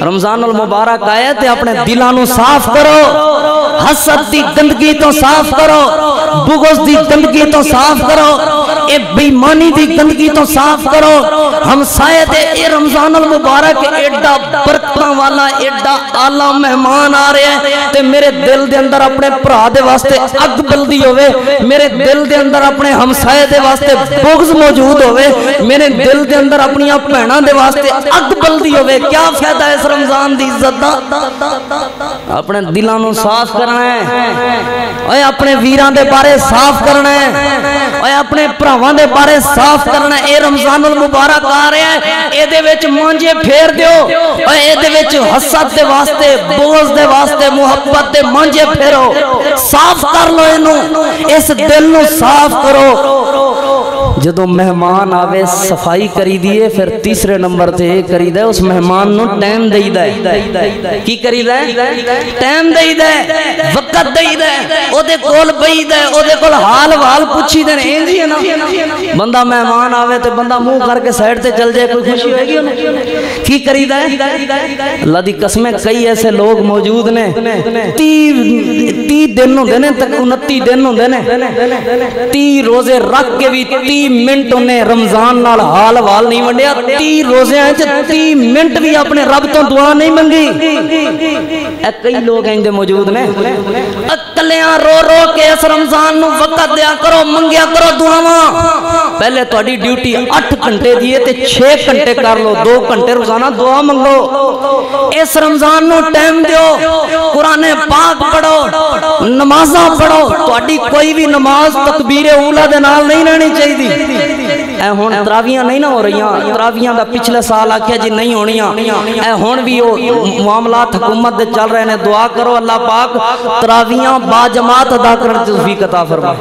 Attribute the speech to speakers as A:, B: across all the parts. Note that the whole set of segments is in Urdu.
A: رمضان المبارک آئے تے اپنے دلانو صاف کرو، حسد دی گندگی تو صاف کرو، بغض دی گندگی تو صاف کرو، اے بیمانی دی گندگی تو صاف کرو۔ ہم سائے دے اے رمضان المبارک ایڈا برکتاں والا ایڈا اعلیٰ مہمان آ رہے ہیں تے میرے دل دے اندر اپنے بھرا دے واسطے اگ بلدی ہوئے، میرے دل دے اندر اپنے ہمسائے دے واسطے بغض موجود ہوئے، میرے دل دے اندر اپنی بہناں دے واسطے اگ بلدی ہوئے۔ کیا فائدہ ہے اس رمضان دی عزت دا؟ اپنے دلاں نوں صاف کرنا ہے، اے اپنے ویراں دے بارے صاف کرنا ہے، اے اپنے بھراواں دے بارے صاف کرنا ہے۔ اے رمضان المبارک آ رہا ہے، اے دے وچ مانجے پھیر دیو، اے دے وچ حسد دے واسطے بغض دے واسطے محبت دے مانجے پھیرو، صاف کر لو اینوں، اس دل نوں صاف کرو۔ جدو مہمان آوے صفائی کری دیئے، پھر تیسرے نمبر تے کری دے اس مہمان نو ٹائم دئی دے۔ کی کری دے؟ ٹائم دئی دے، وقت دئی دے، او دے کول بئی دے، او دے کول حال وال پوچھی دے۔ اینجی ہے نا، بندہ مہمان آوے تو بندہ منہ کر کے سائڈ تے چل جائے، کوئی خوشی ہوئے گی انہوں؟ کی کری دے؟ اللہ دی قسمیں کئی ایسے لوگ موجود نے 30 دن ہوں دینے تک 29 دن ہوں دینے 30 روزے رکھ کے بھی 30 منٹ انہیں رمضان نال حال وال نہیں ونڈیا، 30 روزے ہیں 30 منٹ بھی اپنے رب تو دعا نہیں منگی۔ کئی لوگ ہیں جو موجود نے اکلیاں رو رو کے اس رمضان نو وقت دیا کرو، منگیا کرو دعاواں۔ پہلے تہاڈی ڈیوٹی 8 گھنٹے دیئے تے 6 گھنٹے کر لو، 2 گھنٹے روزانہ دعا منگو۔ اس رمضان نو ٹائم دیو، قرآن پاک پڑھو، نمازاں پڑھو۔ تہاڈی کوئی بھی نماز تکبیر اولا دے نال نہیں رہنی چاہیے۔ اے ہون تراویاں نہیں نہ ہو رہیاں، تراویاں دا پچھلے سال آکھیا جی نہیں ہونیاں، اے ہون بھی معاملات حکومت دے چل رہے ہیں۔ دعا کرو اللہ پاک تراویاں با جماعت ادا کرنے توفیق عطا فرما۔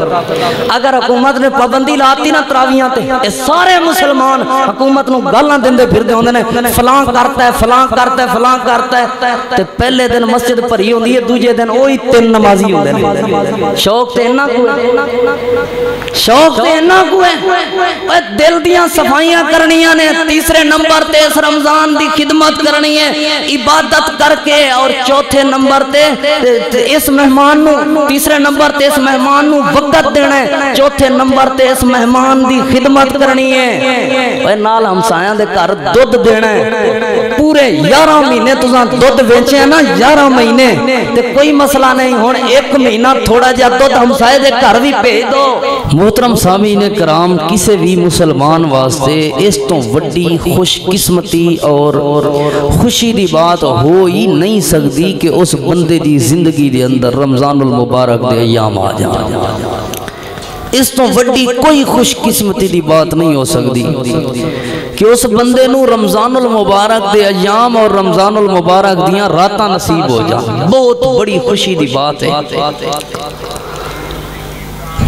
A: اگر حکومت نے پابندی لاتی نہ تراویاں تے، اے سارے مسلمان حکومت نو گالاں دیندے پھردے ہوندے نے، فلاں کرتا ہے فلاں کرتا ہے فلاں کرتا ہے، تے پہلے دن مسجد بھری ہوندی ہے، دوجے دن وہی 3 نمازی ہوندے نے۔ شوق تے انہاں کو ہے، شوق تے انہاں کو ہے، دل دیاں صفائیاں کرنیاں نے۔ تیسرے نمبر تے اس رمضان دی خدمت کرنی ہے عبادت کر کے، اور چوتھے نمبر تے اس مہمان نو، تیسرے نمبر تے اس مہمان نو وقت دینا ہے، چوتھے نمبر تے اس مہمان دی خدمت کرنی ہے۔ اے نال ہمسایاں دے گھر دودھ دینا ہے، پورے 11 مہینے تساں دودھ ویچے ہیں نا، 11 مہینے تے کوئی مسئلہ نہیں، ہن 1 مہینہ تھوڑا جا دودھ ہمسائے دے گھر بھی بھیج دو۔ محترم سامعین کرام، کسے بھی مسلمان واسطے اس تو وڈی خوش قسمتی اور خوشی دی بات ہو ہی نہیں سکتی کہ اس بندے دی زندگی دے اندر رمضان المبارک دے ایام آ جائیں۔ اس تو وڈی کوئی خوش قسمتی دی بات نہیں ہو سکتی کہ اس بندے نو رمضان المبارک دے ایام اور رمضان المبارک دیاں راتاں نصیب ہو جائیں۔ بہت بڑی خوشی دی بات ہے۔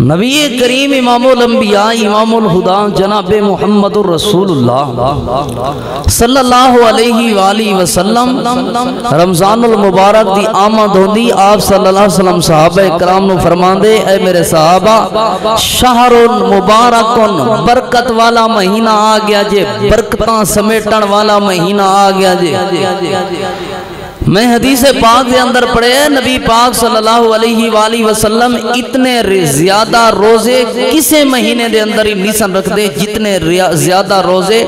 A: نبی کریم امام الانبیاء امام الہدا جناب محمد الرسول اللہ صلی اللہ علیہ وآلہ وسلم رمضان المبارک دی آمد ہوندی، آپ صلی اللہ علیہ وسلم صحابہ اکرام نو فرمان دے، اے میرے صحابہ شہر مبارک برکت والا مہینہ آ گیا جے، برکتاں سمیٹن والا مہینہ آ گیا جے۔ میں حدیث پاک دے اندر پڑھے نبی پاک صلی اللہ علیہ وآلہ وسلم اتنے زیادہ روزے کسے مہینے دے اندر ہی نہیں رکھ دے جتنے زیادہ روزے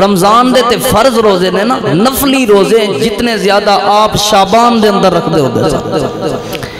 A: رمضان دے تے فرض روزے نے نا، نفلی روزے جتنے زیادہ آپ شعبان دے اندر رکھ دے ہوتے ہیں۔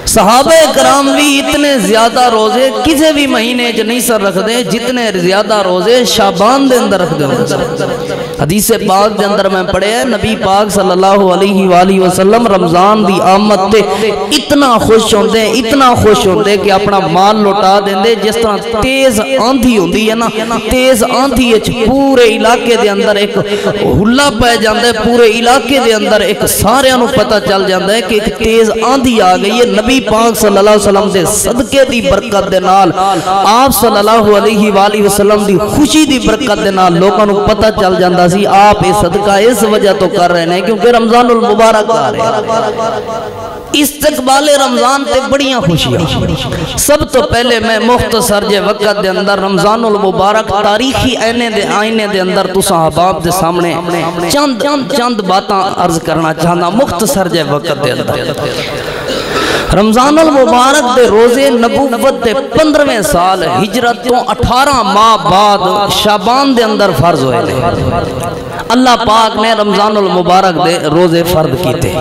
A: صحابہ کرام بھی اتنے زیادہ روزے کسی بھی مہینے جو نہیں سر رکھ دے جتنے زیادہ روزے شعبان دے اندر رکھ دے ہوتے ہیں۔ حدیث پاک دے اندر میں پڑھے ہیں نبی پاک صلی اللہ علیہ وآلہ وسلم رمضان دی آمد تے اتنا خوش ہوندے اتنا خوش ہوندے کہ اپنا مال لوٹا دیندے، جس طرح تیز آندھی ہوندی ہے نا، تیز آندھی اچھ پورے علاقے دے اندر ایک ہلا پہ جاندے، پورے علاقے دے اندر ایک سارے انہوں پتہ چل جاندے کہ ایک تیز آندھی آ گئی ہے۔ نبی پاک صلی اللہ علیہ وسلم دے صدقے دی برکت دے نال، آپ صلی اللہ علیہ وآلہ وسلم دی خوشی دی برکت دے نال لوگوں نوں پتہ چل جاندہ جاندہ سی آپ اس صدقہ اس وجہ تو کر رہے ہیں کیونکہ رمضان المبارک آ رہے ہیں استقبال رمضان تے بڑیاں خوشیاں سب تو پہلے میں مختصر جے وقت دے اندر رمضان المبارک تاریخی آئینے دے اندر تو صحاباب دے سامنے چند باتاں عرض کرنا چاہنا مختصر جے وقت دے اندر رمضان المبارک دے روزے نبوت دے 15ویں سال ہجرت تو 18 ماہ بعد شعبان دے اندر فرض ہوئے دے اللہ پاک نے رمضان المبارک دے روزے فرض کیتے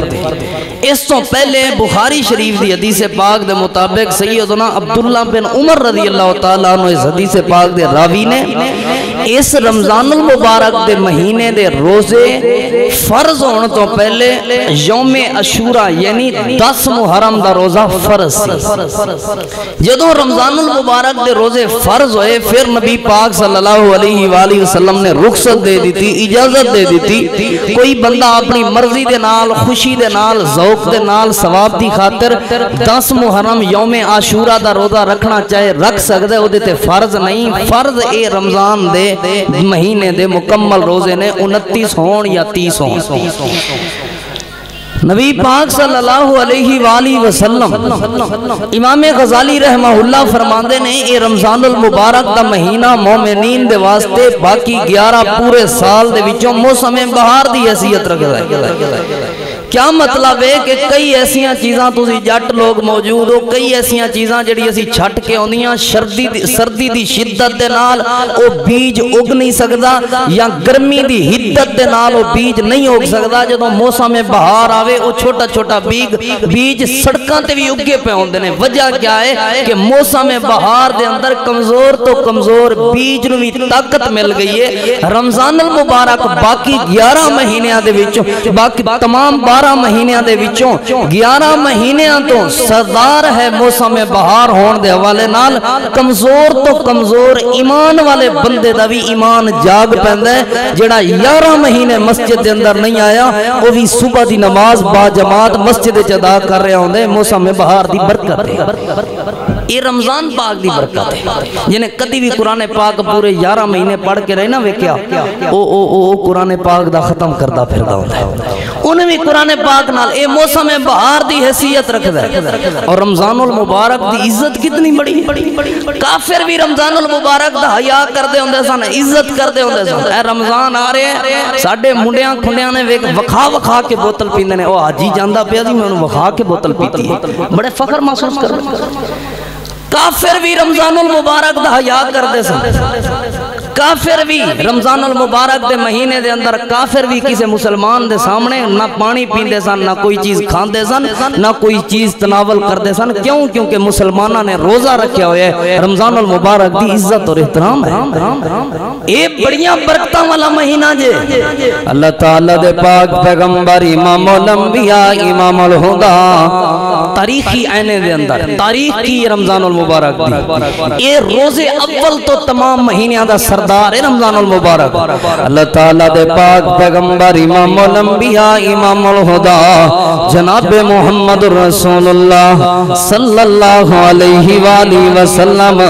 A: اس تو پہلے بخاری شریف دی حدیث پاک دے مطابق سیدنا عبداللہ بن عمر رضی اللہ تعالیٰ عنہ اس حدیث پاک دے راوی نے اس رمضان المبارک دے مہینے دے روزے فرض ہونے تو پہلے یوم عاشورہ یعنی 10 محرم دا روزہ فرض سی جدوں رمضان المبارک دے روزے فرض ہوئے پھر نبی پاک صلی اللہ علیہ وآلہ وسلم نے رخصت دے دیتی اجازت دے دیتی کوئی بندہ اپنی مرضی دے نال خوشی دے نال ذوق دے نال ثواب دی خاطر 10 محرم یوم عاشورہ دا روزہ رکھنا چاہے رکھ سکتے ہو دیتے فرض نہیں فرض اے رمضان دے مہینے دے مکمل روزے نے 29 ہون یا 30 ہون نبی پاک صلی اللہ علیہ وآلہ وسلم امام غزالی رحمہ اللہ فرماندے نے اے رمضان المبارک دا مہینہ مومنین دے واسطے باقی 11 پورے سال دے وچوں موسم بہار دی حیثیت رکھدا ہے کیا مطلب ہے کہ کئی ایسیاں چیزاں تسی جٹ لوگ موجود ہو کئی ایسیاں چیزاں جڑی اسی چھٹ کے ہوندیاں سردی دی شدت دے نال او بیج اگ نہیں سکدا یا گرمی دی حدت دے نال او بیج نہیں اگ سکدا جدوں موسم بہار آوے او چھوٹا چھوٹا بیج سڑکاں تے بھی اگے پہ ہوندے نے وجہ کیا ہے کہ موسم بہار دے اندر کمزور تو کمزور بیج نو بھی طاقت مل گئی ہے رمضان المبارک باقی 11 مہینیاں دے وچوں باقی تمام 12 مہینیاں دے وچوں 11 مہینیاں تو سردار ہے موسم بہار ہون دے حوالے نال کمزور تو کمزور ایمان والے بندے دا بھی ایمان جاگ پیندا ہے جڑا 11 مہینے مسجد دے اندر نہیں آیا وہ بھی صبح دی نماز با جماعت مسجد وچ ادا کر رہے ہوندے موسم بہار دی برکت ہے یہ رمضان پاک دی برکت ہے جنہیں کدی بھی قرآن پاک پورے 11 مہینے پڑھ کے رہے نا ویکھیا او قرآن پاک دا ختم کردا پھردا ہوندا ہے انہیں بھی قرآن پاک نال اے موسم بہار دی حیثیت رکھدا ہے اور رمضان المبارک دی عزت کتنی بڑی کافر بھی رمضان المبارک دا حیا کردے ہوندے سن عزت کردے ہوندے سن اے رمضان آ رہے ہیں ساڈے منڈیاں کھنڈیاں نے وکھا کے بوتل پیندے نے او حاجی جاندا پیا جی میں انہوں وکھا کے بوتل پیتی ہے بڑے فخر محسوس کردے کافر بھی رمضان المبارک دا حیا کردے سن کافر بھی رمضان المبارک دے مہینے دے اندر کافر بھی کسی مسلمان دے سامنے نہ پانی پیندے سن نہ کوئی چیز کھاندے سن نہ کوئی چیز تناول کردے سن کیونکہ مسلمانہ نے روزہ رکھیا ہوئے رمضان المبارک دی عزت اور احترام ہے اے بڑیاں برکتاں والا مہینہ جے اللہ تعالیٰ دے پاک پیغمبر امام الانبیاء امام الہدا تاریخی آئینے دے اندر تاریخی رمضان المبارک دی اے روزے اول تو تمام مہینیاں دا سردار رمضان المبارک اللہ تعالیٰ دے پاک پیغمبر امام الانبیاء امام الہدا جناب محمد رسول اللہ صلی اللہ علیہ وآلہ وسلم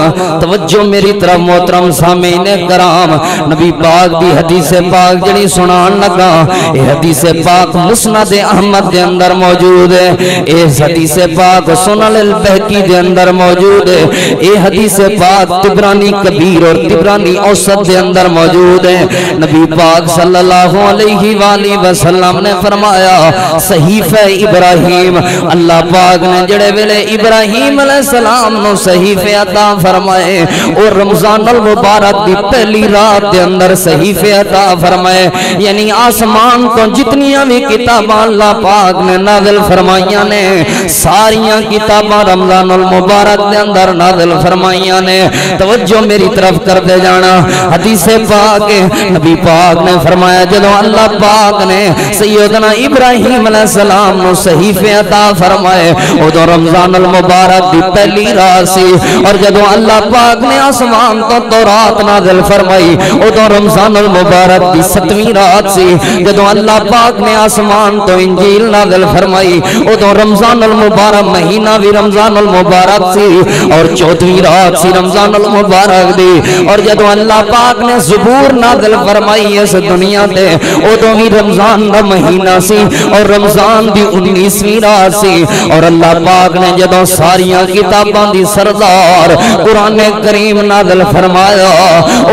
A: توجہ میری طرف محترم سامعین کرام نبی پاک دی حدیث پاک جنی سنان لگا اے حدیث پاک مسند احمد دے اندر موجود ہے اے حدیث پاک سنن البہقی دے اندر موجود ہے اے حدیث پاک طبرانی کبیر اور طبرانی اوسط دے اندر موجود ہے نبی پاک صلی اللہ علیہ وآلہ وسلم نے فرمایا صحیفہ ابراہیم اللہ پاک نے جڑے ویلے ابراہیم علیہ السلام نو صحیفہ عطا فرمائے اور رمضان المبارک دی پہلی رات دے اندر صحیفہ عطا فرمائے یعنی آسمان کو جتنیاں بھی کتاباں اللہ پاک نے نازل فرمائیاں نے ساریاں کتاباں رمضان المبارک دے اندر نازل فرمائیاں نے توجہ میری طرف کر دے جانا حدیث پاک نبی پاک نے فرمایا جدو اللہ پاک نے سیدنا ابراہیم علیہ السلام نو صحیفہ عطا فرمائے او تو رمضان المبارک دی پہلی رات سی اور جدو اللہ پاک نے آسمان تو تورات نازل فرمائی او تو رمضان المبارک دی 7ویں رات سی جدو اللہ پاک نے آسمان تو انجیل نازل فرمائی او تو رمضان المبارک مہینہ بھی رمضان المبارک سی اور 14ویں رات سی رمضان المبارک دی اور جدو اللہ پاک نے زبور نازل فرمائی اس دنیا تے ادوں ہی رمضان دا مہینہ سی اور رمضان دی 19ویں رات سی اور اللہ پاک نے جدوں ساریاں کتاباں دی سردار قرآن کریم نازل فرمایا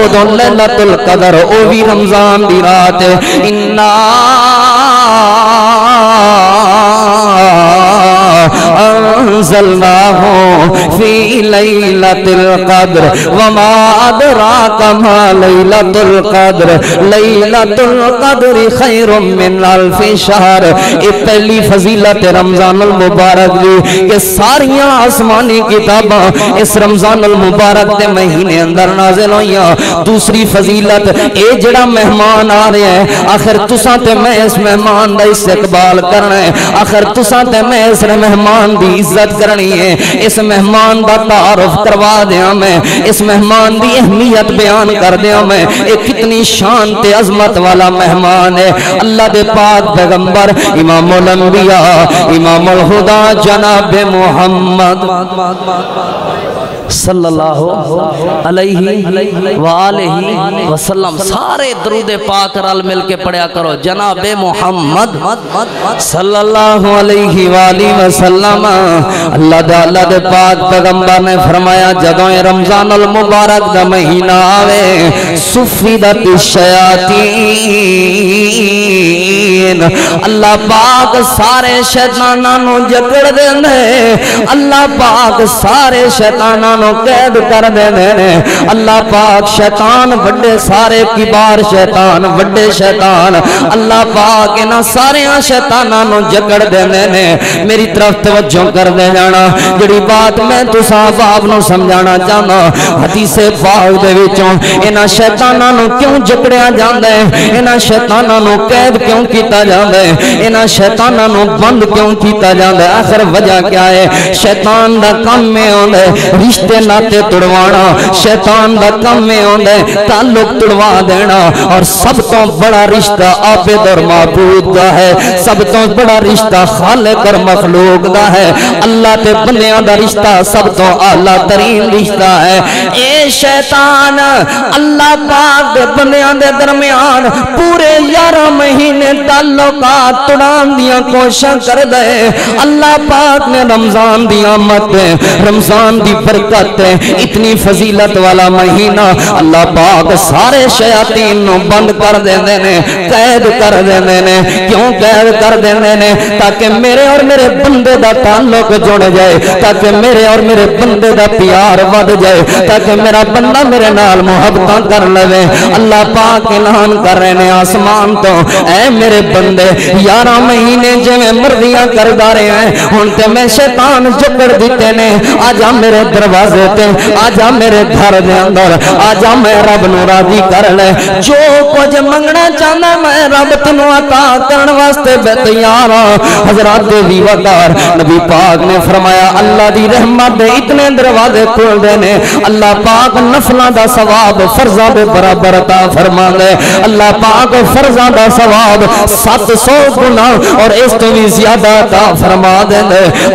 A: ادوں لیلۃ القدر او بھی رمضان دی رات انا انزلناه في ليلة القدر وما أدراك ما ليلة القدر ليلة القدر خير من ألف شهر. یہ پہلی فضیلت رمضان المبارک دی کہ ساریاں آسمانی کتاباں اس رمضان المبارک دے مہینے اندر نازل ہوئیاں. دوسری فضیلت اے جڑا مہمان آ رہے ہیں آخر تساں تے میں اس مہمان دا استقبال کرنا ہے آخر تساں تے میں اس مہمان دی عزت کرنی ہے اس مہمان دا تعارف کروا دیاں میں اس مہمان دی اہمیت بیان کر دیاں میں ایک کتنی شان تے عظمت والا مہمان ہے اللہ دے پاک پیغمبر امام الانبیاء امام الہدا جناب محمد صلی اللہ علیہ وآلہ وسلم. سارے درود پاک رل مل کے پڑھیا کرو جناب محمد صلی اللہ علیہ وآلہ وسلم. اللہ دے پاک پیغمبر نے فرمایا جدوں رمضان المبارک دا مہینہ آوے سفیدت الشیاطین اللہ پاک سارے شیطاناں نو جکڑ دیندے اللہ پاک سارے شیطاناں قید کر دے نے اللہ پاک شیطان بڑے سارے کبار شیطان بڑے شیطان اللہ پاک انہاں سارے شیطاناں نو جکڑ دے نے. میری طرف توجہ کر دے جانا جڑی بات میں تساں آپ نو سمجھانا چاہنا حدیث پاک دے وچوں انہاں شیطاناں نو کیوں جکڑیا جاندا ہے انہاں شیطاناں نو قید کیوں کیتا جاندا ہے انہاں شیطاناں نو بند کیوں کیتا جاندا ہے آخر وجہ کیا ہے شیطان دا کم میں ہوندا ہے رشتے ناتے توڑوانا شیطان دا کم میں ہوندا ہے تعلق توڑوا دینا اور سب تو بڑا رشتہ عابد اور معبود دا ہے سب تو بڑا رشتہ خالق اور مخلوق دا ہے اللہ تے بندیاں دا رشتہ سب تو اعلیٰ ترین رشتہ ہے. اے شیطان اللہ پاک دے بندیاں دے درمیان پورے 11 مہینے تعلقات توڑان دیاں کوششاں کر دے. اللہ پاک نے رمضان دی آمد رمضان دی برکت اتنی فضیلت والا مہینہ اللہ پاک سارے شیاطین نو بند کر دیندے نے قید کر دیندے نے. کیوں قید کر دیندے نے تاکہ میرے اور میرے بندے دا تعلق جڑ جائے تاکہ میرے اور میرے بندے دا پیار ود جائے تاکہ میرا بندہ میرے نال محبت کر لے. اللہ پاک اعلان کر رہے ہیں آسمان تو اے میرے بندے 11 مہینے جویں مرضیاں کردا رہے ہیں ہن تے میں شیطان جکڑ دیتے نے آجا میرے دروازے تے آجا میرے گھر دے اندر آجا میں رب نو راضی کر لے جو کچھ منگنا چاہنا میں رب تنو عطا کرن واسطے بے تیار ہوں. حضرات دی وقار نبی پاک نے فرمایا اللہ دی رحمت دے اتنے دروازے کھول دے نے اللہ پاک نفلاں دا ثواب فرضاں دے برابر عطا فرما دے. اللہ پاک فرضاں دا ثواب 700 گنا اور اس تو بھی زیادہ عطا فرما دے.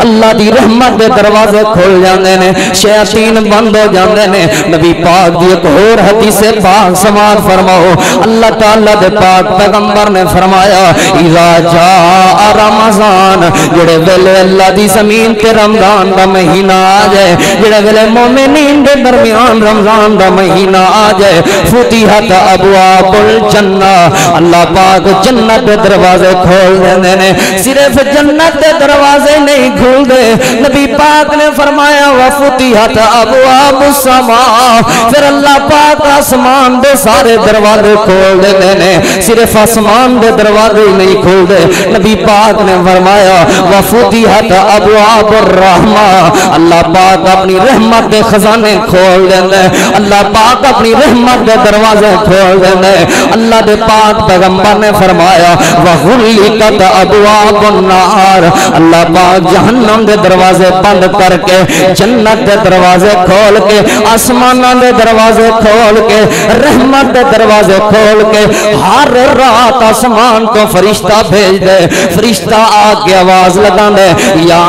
A: اللہ دی رحمت دے دروازے کھول جاندے نے شیاطین بند ہو جاندے نے. نبی پاک دی ایک اور حدیث پاک سماعت فرماؤ اللہ تعالیٰ دے پاک پیغمبر نے فرمایا اذا جاء رمضان جڑے ویلے اللہ دی زمین تے رمضان دا مہینہ آ جائے جڑے ویلے مومنین دے درمیان رمضان دا مہینہ آ جائے فتحت ابواب الجنہ اللہ پاک جنت دے دروازے کھول دیندے نے. صرف جنت دے دروازے نہیں کھول دے نبی پاک نے فرمایا وفتحت ابواب السماء پھر اللہ پاک آسمان دے سارے دروازے کھول دیندے نے. صرف آسمان دے دروازے نہیں کھول دے نبی پاک نے فرمایا وفتحت ابواب الرحمہ اللہ پاک اپنی رحمت دے خزانے کھول دیندے اللہ پاک اپنی رحمت دے دروازے کھول دیندے. اللہ دے پاک پیغمبر نے فرمایا وغلقت ابواب النار اللہ پاک جہنم دے دروازے بند کر کے جنت دے دروازے کھول کے آسماناں دے دروازے کھول کے رحمت دے دروازے کھول کے ہر رات آسمان تو فرشتہ بھیج دے. فرشتہ آ کے آواز لگا دے یا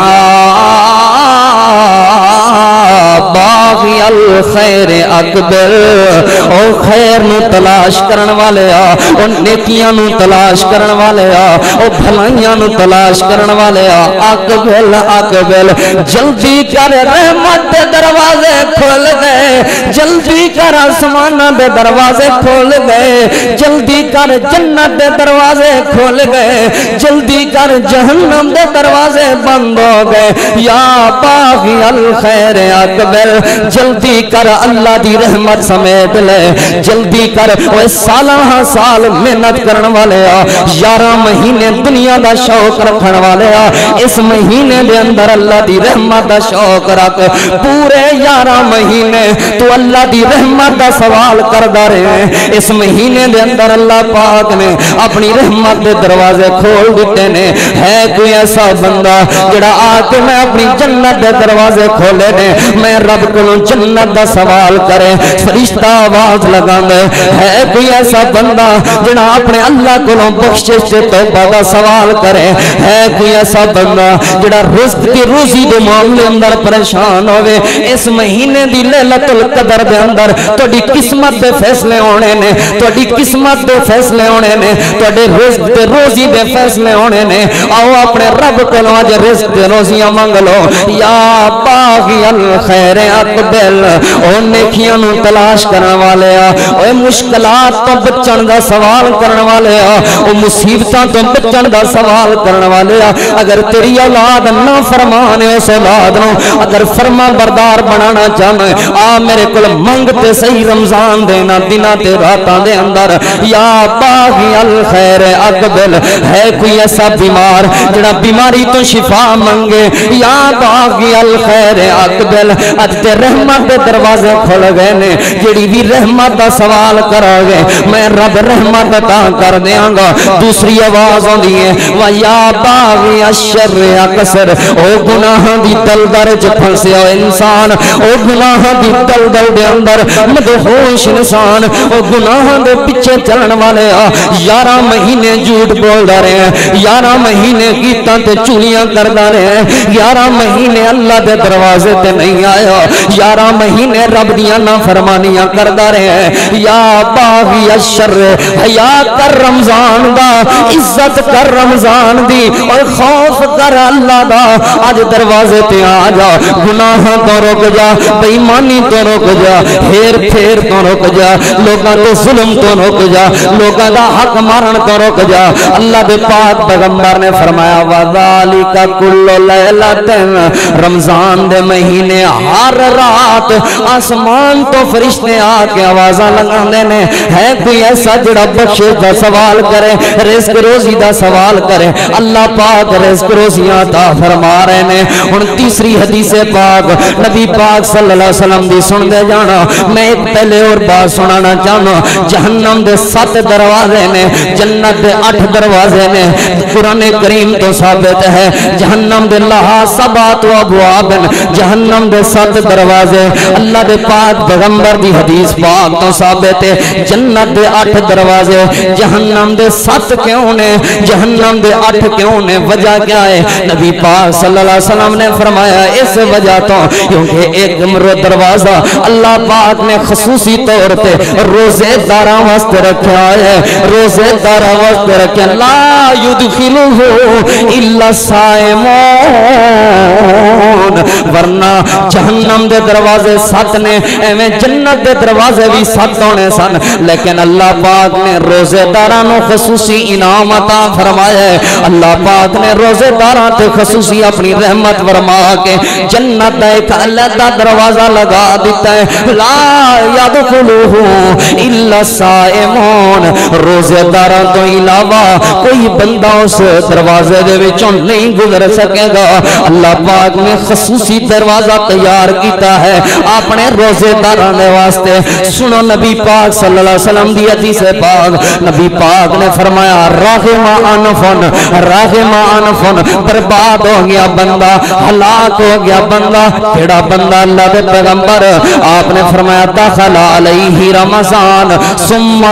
A: باغ باغی الخیر اقبل، او خیر نو تلاش کرن والے آ، او نیکیاں نو تلاش کرن والے آ، او بھلائیاں نو تلاش کرن والے آ، اقبل اقبل جلدی کر رحمت دے دروازے کھول گئے، جلدی کر آسمان دے دروازے کھول گئے، جلدی کر جنت دے دروازے کھول گئے، جلدی کر جہنم دے دروازے بند ہو گئے، یا باغی الخیر اقبل جلدی کر اللہ دی رحمت سمیت لے، جلدی کر وہ سالہ سال محنت کرن والے آ، 11 مہینے دنیا دا شوق رکھن والے آ، اس مہینے دے اندر اللہ دی رحمت دا شوق رکھ، پورے 11 مہینے تو اللہ دی رحمت دا سوال کردہ رہے ہیں، اس مہینے دے اندر اللہ پاک نے اپنی رحمت دے دروازے کھول دیتے نے، ہے کوئی ایسا بندہ جڑا آکے میں اپنی جنت دے دروازے کھولے نے، میں رب کو جنت دا سوال کرے، فرشتہ آواز لگا دے، ہے کوئی ایسا بندہ جڑا اپنے اللہ کو بخشش سے توبہ دا سوال کرے، ہے کوئی ایسا بندہ جڑا رزق کی روزی دے معاملے اندر پریشان ہوئے، اس مہینے دی لیلۃ القدر دے اندر توڑی قسمت دے فیصلے ہونے نے، توڑی قسمت دے فیصلے ہونے نے، توڑے رزق دے روزی دے فیصلے ہونے نے، آؤ اپنے رب کو آج رزق دے روزیاں مانگ لو، یا باغی الخیر اقبل او نیکیاں نو تلاش کرن والے آ، او مشکلات تو بچن دا سوال کرن والے آ، او مصیبتاں تو بچن دا سوال کرن والے آ، اگر تیری اولاد نہ فرمانے اس اولاد نو اگر فرما بردار بنانا چاہنے آ میرے کل منگتے صحیح رمضان دینا دینا تے راتاں دے اندر، یا باغی الخیر اقبل ہے کوئی ایسا بیمار جڑا بیماری تو شفا منگے، یا باغی الخیر اقبل اج تے رحمت دے دروازے کھل گئے نے، جڑی بھی رحمت دا سوال کرو گے میں رب رحمت عطا کر دیاں گا، دوسری آواز ہوندی ہے و یا باغی الشر اکثر، او گناہ دی دلدل چ پھنسیا انسان، او گناہ دی دلدل دے اندر مدہوش انسان، او گناہ دے پیچھے چلن والے آ، 11 مہینے جھوٹ بول رہے ہیں، 11 مہینے گیتاں تے چولیاں کردا رہے ہیں، 11 مہینے اللہ دے دروازے تے نہیں آیا، 11 مہینے رب دیاں نافرمانیاں کردا رہے ہیں، یا باغی الشر حیا کر رمضان دا، عزت کر رمضان دی، اور خوف کر اللہ دا، آج دروازے تے آ جا، گناہ تو رک جا، بے ایمانی تو رک جا، ہیر پھیر تو رک جا، لوگاں دے ظلم تو رک جا، لوگاں دا حق مارن تو رک جا، اللہ دے پاک پیغمبر نے فرمایا وَذَلِكَ كُلُّ لَيْلَةٍ، رمضان دے مہینے ہر رات آسمان تو فرشتے آ کے آوازاں لگا دینے، ہے کوئی ایسا جڑا بخشش دا سوال کرے، رزق روزی دا سوال کرے، اللہ پاک رزق روزیاں عطا فرما رہے نے۔ ہن تیسری حدیث پاک نبی پاک صلی اللہ علیہ وسلم دی سن دے جانا، میں ایک پہلے اور بات سنانا چاہنا، جہنم دے 7 دروازے نے، جنت دے 8 دروازے نے، قرآن کریم تو ثابت ہے جہنم دے لہا 7 ابواب، جہنم دے 7 دروازے، اللہ دے پاک پیغمبر دی حدیث پاک تو ثابت ہے جنت دے 8 دروازے، جہنم دے 7 کیوں نے، جہنم دے 8 کیوں نے، وجہ کیا ہے؟ نبی پاک صلی اللہ علیہ وسلم نے فرمایا اس وجہ تو کیونکہ ایک دروازہ اللہ پاک نے خصوصی طور پہ روزے داراں واسطے رکھا ہے، روزے داراں واسطے رکھا، لا یدخلہ الا الصائمون، ورنہ جہنم دے دروازے 7 نے، ایویں جنت دے دروازے بھی 7 ہونے سن، لیکن اللہ پاک نے روزے داراں نو خصوصی انعام عطا فرمایا ہے، اللہ پاک نے روزے داراں تے خصوصی اپنی رحمت فرما کے جنت دا ایک علیحدہ دروازہ لگا دیتا ہے، لا یدخلہ الا الصائمون، روزے داراں تو علاوہ کوئی بندہ اس دروازے دے وچوں نہیں گزر سکے گا، اللہ پاک نے خصوصی دروازہ تیار کیتا ہے اپنے روزے داراں دے واسطے۔ سنو نبی پاک صلی اللہ علیہ وسلم دی حدیث پاک، نبی پاک نے فرمایا راغم انفن، راغم انفن، برباد ہو گیا بندہ، ہلاک ہو گیا بندہ، کیڑا بندہ؟ اللہ دے پیغمبر آپ نے فرمایا دخل علیہ رمضان ثم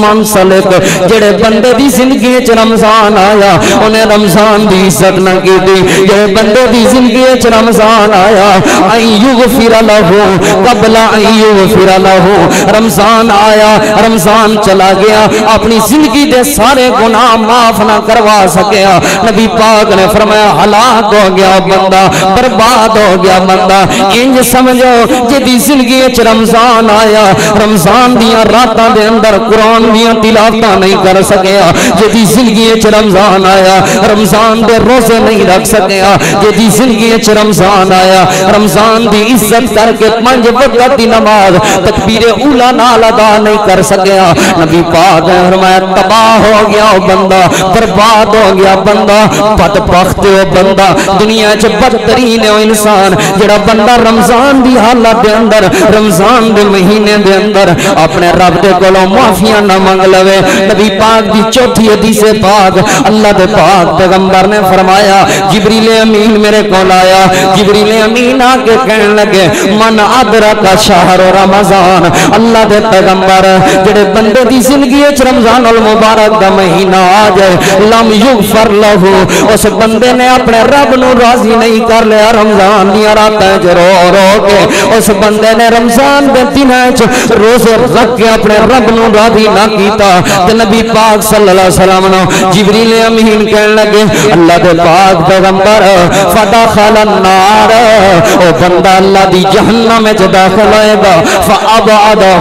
A: انسلک، جڑے بندے دی زندگی وچ رمضان آیا انہیں رمضان دی عزت نہ کیتی، جڑے بندے دی زندگی وچ رمضان آیا ایغفر لہو قبل ایغفر لہو رمضان آیا رمضان چلا گیا اپنی زندگی دے سارے گناہ معاف نہ کروا سکیا نبی پاک نے فرمایا ہلاک ہو گیا بندہ برباد ہو گیا بندہ انج سمجھو جدی زندگی اچ رمضان آیا رمضان دیاں راتاں دے اندر قرآن دیاں تلاوتاں نہیں کر سکیا جدی زندگی اچ رمضان آیا رمضان دے روزے نہیں رکھ سکیا جدی زندگی اچ رمضان آیا رمضان دی عزت کر کے 5 وقت دی نماز تکبیر اولا نال ادا نہیں کر سکیا نبی پاک نے فرمایا تباہ ہو گیا بندہ برباد ہو گیا بندہ بدبخت ہو بندہ دنیا چ بدترین ہے انسان جڑا بندہ رمضان دی حالت دے اندر رمضان دے مہینے دے اندر اپنے رب دے کولوں معافیاں نہ منگ لوے نبی پاک دی چوتھی حدیث پاک اللہ دے پاک پیغمبر نے فرمایا جبریل امین میرے کول آیا جبریل امین آ کے کہنے لگے من ادرک شہر رمضان اللہ دے پیغمبر جڑے بندے دی زندگی وچ رمضان المبارک دا مہینہ آ جائے لم یغفر لہو اس بندے نے اپنے رب نو راضی نہیں کر لیا رمضان دی راتاں وچ رو رو کے اس بندے نے رمضان دے دناں وچ روزے رکھ کے اپنے رب نو راضی نہ کیتا تے نبی پاک صلی اللہ علیہ وسلم نو جبریل امین کہنے لگے اللہ دے پاک پیغمبر فدخل النار او بندہ اللہ دی جہنم وچ داخل ہوئے گا فابعدہ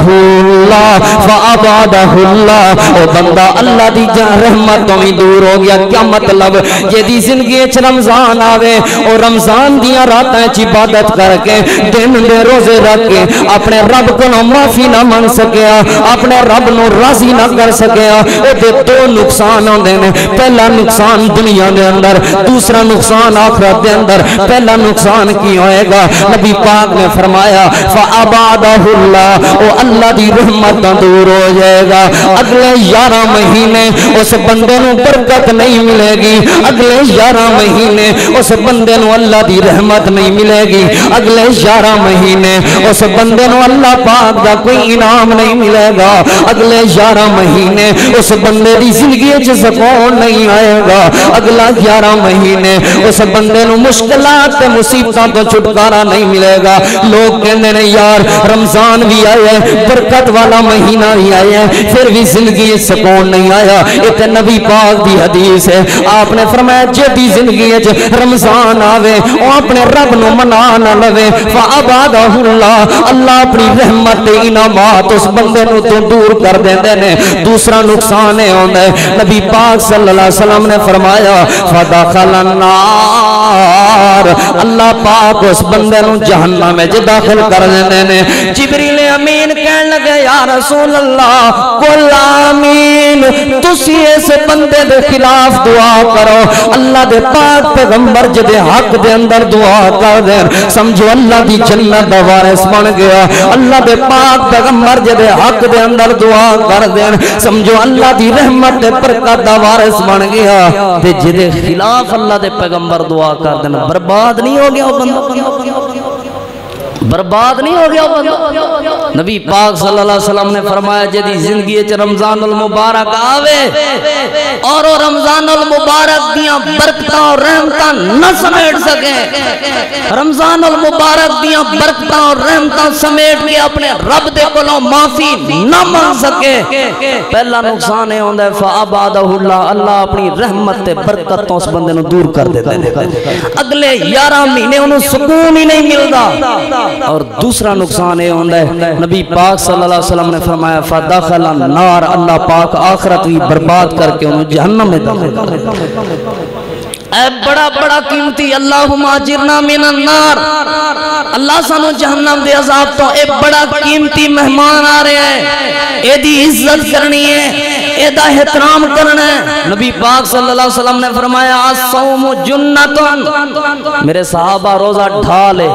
A: اللہ او بندہ اللہ دی رحمت تو بھی دور ہو گیا کیا مطلب جدی زندگی وچ رمضان آوے او رمضان دیاں راتاں وچ عبادت کر کے دن دے روزے رکھ کے اپنے رب کولوں معافی نہ منگ سکیا اپنے رب نو راضی نہ کر سکیا او دے 2 نقصان ہوندے نے پہلا نقصان دنیا دے اندر دوسرا نقصان آخرت دے اندر پہلا نقصان کی ہوئے گا نبی پاک نے فرمایا فابعدہ اللہ او اللہ دی رحمت دور ہو جائے گا اگلے 11 مہینے اس بندے نو برکت نہیں ملے گی اگلے 11 مہینے اس بندے نو اللہ دی رحمت نہیں ملے گی اگلے 11 مہینے اس بندے نو اللہ پاک دا کوئی انعام نہیں ملے گا اگلے 11 مہینے اس بندے دی زندگی وچ سکون نہیں آئے گا اگلا 11 مہینے اس بندے نو مشکلات تے مصیبتاں تو چھٹکارا نہیں ملے گا لوگ کہندے نے یار رمضان بھی آیا ہے برکت والا مہینہ بھی آیا ہے پھر بھی زندگی سکون نہیں آیا یہ تے نبی پاک دی حدیث ہے آپ نے فرمایا جدی زندگی وچ رمضان آوے او اپنے رب نو منا نہ لوے فابعدہ اللہ اللہ اپنی رحمت تے انعامات اس بندے نو تو دور کر دیندے نے دوسرا نقصان ہے ہوندا ہے نبی پاک صلی اللہ علیہ وسلم نے فرمایا فدخل النار اللہ پاک اس بندے نو جہنم میں داخل کر دیندے نے جبریل امین کہنے لگے یا رسول اللہ قل آمین تسی اس بندے دے خلاف دعا کرو اللہ دے پاک پیغمبر جدے حق دے اندر دعا کر دین سمجھو اللہ دی جنت دا وارث بن گیا اللہ دے پاک پیغمبر جدے حق دے اندر دعا کر دین سمجھو اللہ دی رحمت دے برکت دا وارث بن گیا تے جدے خلاف اللہ دے پیغمبر دعا کر دین برباد نہیں ہو گیا وہ بندہ برباد نہیں ہو گیا بندہ نبی پاک صلی اللہ علیہ وسلم نے فرمایا جدی زندگی وچ رمضان المبارک آوے اور رمضان المبارک دیاں برکتاں اور رحمتاں نہ سمیٹ سکے رمضان المبارک دیاں برکتاں اور رحمتاں سمیٹ کے اپنے رب دے کولوں معافی نہ مانگ سکے پہلا نقصان ہے ہوندا ہے فابعدہ اللہ اللہ اپنی رحمت تے برکت تو اس بندے نو دور کر دیتا ہے اگلے 11 مہینے انہوں سکون ہی نہیں ملدا اور دوسرا نقصان یہ ہوندہ ہے نبی پاک صلی اللہ علیہ وسلم نے فرمایا فدخل النار اللہ پاک آخرت بھی برباد کر کے انہوں جہنم میں داخل کر اے بڑا بڑا قیمتی اللہم اجرنا من النار اللہ سانو جہنم دے عذاب تو اے بڑا قیمتی مہمان آ رہے ہیں اے دی عزت کرنی ہے اے دا احترام کرنا ہے نبی پاک صلی اللہ علیہ وسلم نے فرمایا الصوم جنتن میرے صحابہ روزہ ڈھالے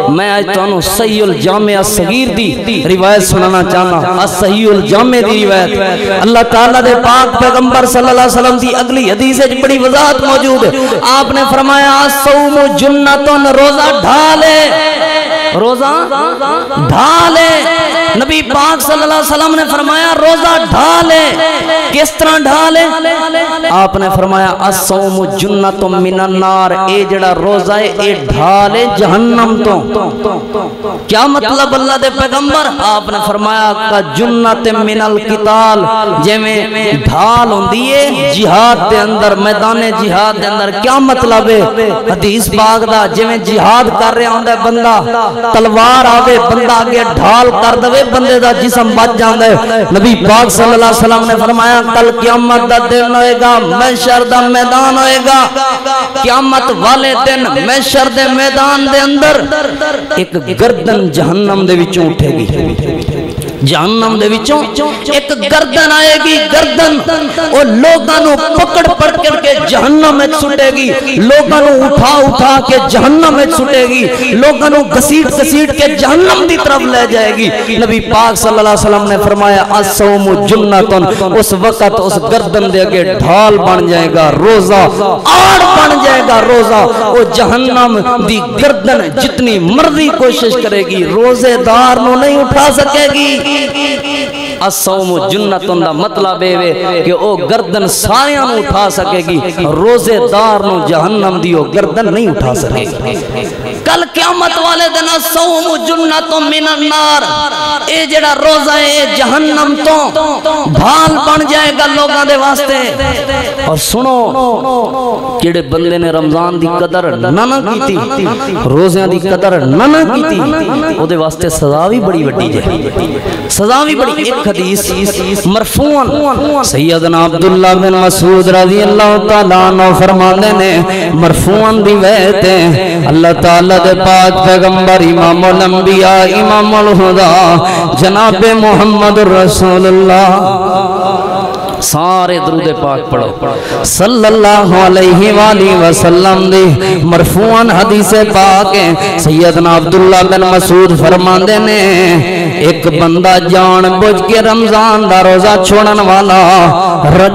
A: میں آج تو انہوں صحیح الجامع الصغیر دی روایت سنانا چاہنا صحیح الجامع دی روایت اللہ تعالیٰ دے پاک پیغمبر صلی اللہ علیہ وسلم دی اگلی حدیث ہے بڑی وضاحت موجود ہے آپ نے فرمایا الصوم جنتن روزہ ڈھالے روزہ ڈھالے نبی پاک صلی اللہ علیہ وسلم نے فرمایا روزہ ڈھالے. کس طرح ڈھالے؟ آپ نے فرمایا الصوم جنۃ من النار. اے جڑا روزہ ہے اے ڈھالے جہنم تو. کیا مطلب اللہ دے پیغمبر؟ آپ نے فرمایا کا جنۃ من القتال. جویں ڈھال ہوندی ہے جہاد دے اندر، میدان جہاد دے اندر. کیا مطلب ہے حدیث پاک دا؟ جویں جہاد کر رہا ہوندا بندہ، تلوار آوے بندہ آگے ڈھال کر دے بندے دا جسم بچ جاندا ہے. نبی پاک صلی اللہ علیہ وسلم نے فرمایا کل قیامت دا دن ہوئے گا، محشر دا میدان ہوئے گا. قیامت والے دن محشر دے میدان دے اندر ایک گردن جہنم دے وچوں اٹھے گی. جہنم دے وچوں ایک گردن آئے گی. گردن او لوگاں نو پکڑ پکڑ کے جہنم وچ سٹے گی. لوگاں نو اٹھا اٹھا کے جہنم وچ سٹے گی. لوگاں نو گھسیٹ گھسیٹ کے جہنم دی طرف لے جائے گی. نبی پاک صلی اللہ علیہ وسلم نے فرمایا الصوم جنۃ. اس وقت اس گردن دے کے ڈھال بن جائے گا روزہ، آڑ بن جائے گا روزہ. او جہنم دی گردن جتنی مرضی کوشش کرے گی روزے دار نو نہیں اٹھا سکے گی. الصوم جنۃ دا مطلب ہے کہ او گردن ساریاں نو اٹھا سکے گی، روزے دار نو جہنم دی او گردن نہیں اٹھا سکے گی. کل قیامت والے دن الصوم جنۃ من النار. اے جڑا روزہ ہے جہنم تو ڈھال بن جائے گا لوگاں دے واسطے. اور سنو کیڑے بندے نے رمضان دی قدر نہ کیتی، روزیاں دی قدر نہ کیتی، او دے واسطے سزا بھی بڑی وڈی ہے. سزا بھی بڑی. ایک حدیث مرفوعاً سیدنا عبداللہ بن مسعود رضی اللہ تعالیٰ عنہ فرمانے نے مرفوعاً روایت ہے اللہ تعالیٰ دے پاک پیغمبر امام الانبیاء امام الہدا جناب محمد رسول اللہ. سارے درود پاک پڑھو صلی اللہ علیہ وآلہ وسلم. دی مرفوعاً حدیث پاک ہے سیدنا عبداللہ بن مسعود فرماندے نے ایک بندہ جان بوجھ کے رمضان دا روزہ چھوڑن والا،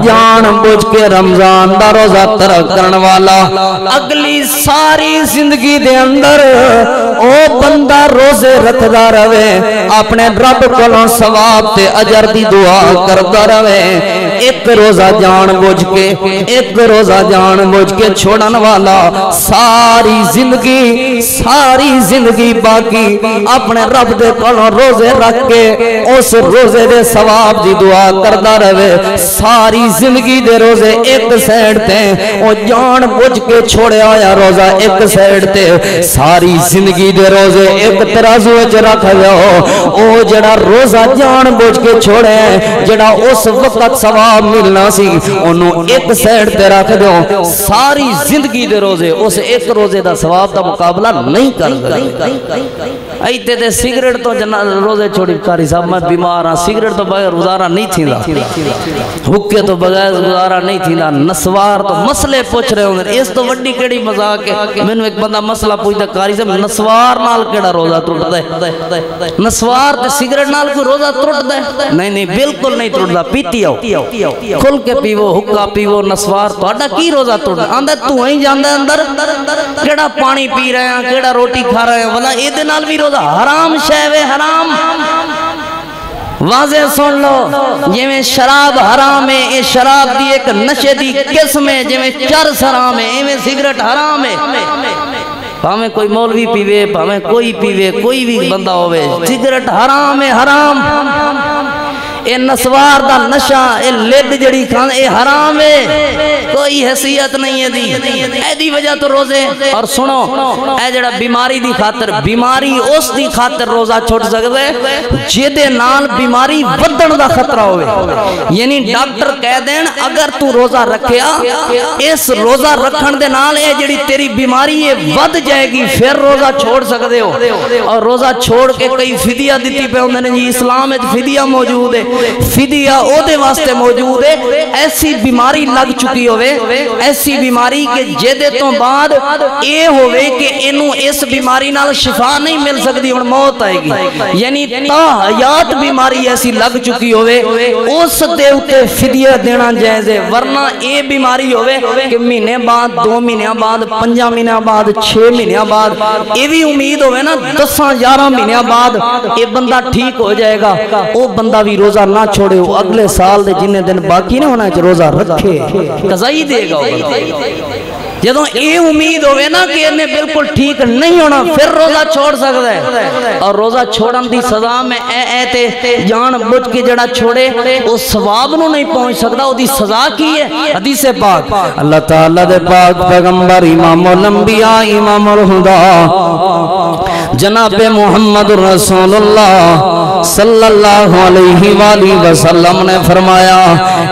A: جان بوجھ کے رمضان دا روزہ ترک کرن والا، اگلی ساری زندگی دے اندر او بندہ روزے رکھدا رہے، اپنے رب کولوں ثواب تے اجر دی دعا کردا رہے. ایک روزہ جان بوجھ کے، ایک روزہ جان بوجھ کے چھوڑن والا ساری زندگی باقی اپنے رب دے کولوں روزے رکھ کے اس روزے دے ثواب دی دعا کردا رہے. ساری زندگی دے روزے ایک سائیڈ تے، او جان بوجھ کے چھوڑیا ہویا روزہ ایک سائیڈ تے، ساری زندگی دے روزے ایک ترازو وچ رکھ لو. او جڑا روزہ جان بوجھ کے چھوڑے جڑا اس وقت ثواب ملنا سی انہوں ایک سائیڈ تے رکھ دو. ساری زندگی دے روزے اس ایک روزے دا ثواب دا مقابلہ نہیں کر سکتے. ایتے تے سگریٹ تو روزے چھوڑی کاری صاحب میں بیمار ہاں، سگریٹ تو بغیر گزارا نہیں تھیندا، حکے تو بغیر گزارا نہیں تھیندا، نسوار تو مسئلے پوچھ رہے ہوں. اس تو وڈی کیڑی مذاق ہے. میں نے ایک بندہ مسئلہ پوچھتا کاری صاحب نسوار نال کیڑا روزہ ٹوٹدا ہے؟ نسوار تے سگریٹ نال کوئی روزہ ٹوٹدا ہے؟ نہیں بالکل نہیں ٹوٹدا. پیتی آؤ کھل کے پیو، حکا پیو، نسوار تہاڈا کی روزہ ٹوٹدا؟ آندا تو ہی جاندا اندر کیڑا پانی پی رہے ہیں کیڑا روٹی کھا رہے ہیں، ولا اے دے نال بھی روزہ حرام شے وے حرام. واضح سن لو جویں شراب حرام ہے، اے شراب دی ایک نشے دی قسم ہے. جویں چرس حرام ہے ایویں سگریٹ حرام ہے. پاویں کوئی مولوی پیوے پاویں کوئی پیوے کوئی بھی بندہ ہوئے، سگریٹ حرام ہے حرام. اے نسوار دا نشہ اے لڈ جڑی کھان اے حرام ہے، کوئی حیثیت نہیں ہے دی. اے دی وجہ تو روزے. اور سنو اے جڑا بیماری دی خاطر، بیماری اس دی خاطر روزہ چھوڑ سکتے جیدے نال بیماری ودن دا خطرہ ہوئے. یعنی ڈاکٹر کہہ دین اگر تو روزہ رکھیا اس روزہ رکھن دے نال اے جڑی تیری بیماری ہے ود جائے گی، پھر روزہ چھوڑ سکتے ہو. اور روزہ چھوڑ کے کئی فدیہ دیتی پہ ہوندے نے جی اسلام وچ فدیہ موجود ہے. فدیہ او دے واسطے موجود ہے ایسی بیماری لگ چکی ہوئے ایسی بیماری کہ جیدے تو بعد اے ہوئے کہ انہوں اس بیماری نال شفا نہیں مل سکتی اور موت آئے گی یعنی تا حیات بیماری ایسی لگ چکی ہوئے اس دے اتے فدیہ دینا جائز ہے ورنہ اے بیماری ہوئے کہ مہینے بعد 2 مہینے بعد 5 مہینے بعد 6 مہینے بعد اے بھی امید ہوئے نا 10-11 مہینے بعد اے بندہ ٹھیک ہو جائے گا او بندہ بھی روزہ نہ چھوڑے ہو اگلے سال دے جنہیں دن باقی نہیں ہونا ہے روزہ رکھے قضائی دے گا جدوں اے امید ہوئے نا کہ انہیں بالکل ٹھیک نہیں ہونا پھر روزہ چھوڑ سکتا ہے اور روزہ چھوڑن دی سزا میں تے جان بجھ کے جڑا چھوڑے وہ ثواب نو نہیں پہنچ سکتا وہ دی سزا کی ہے حدیث پاک اللہ تعالیٰ دے پاک پیغمبر امام الانبیاء امام الہدا جناب محمد رسول اللہ صلی اللہ علیہ وآلہ وسلم نے فرمایا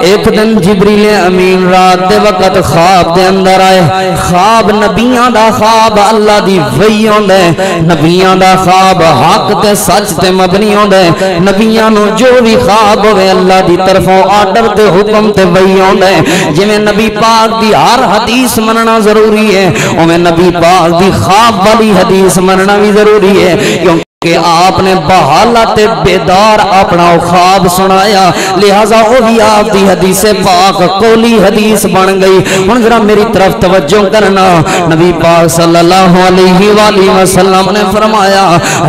A: ایک دن جبریل امین رات دے وقت خواب دے اندر آئے خواب نبیان دا خواب اللہ دی وحیوں دے نبیان دا خواب حق تے سچ تے مبنیوں دے نبیان نو جو بھی خواب ہوئے اللہ دی طرفوں آرڈر تے حکم تے وحیوں دے جویں نبی پاک دی ہر حدیث مننا ضروری ہے اویں نبی پاک دی خواب والی حدیث مننا بھی ضروری ہے کیونکہ کہ آپ نے بحالت بیدار اپنا خواب سنایا لہذا وہ بھی آپ دی حدیث پاک قولی حدیث بن گئی ہن ذرا میری طرف توجہ کرنا نبی پاک صلی اللہ علیہ وآلہ وسلم نے فرمایا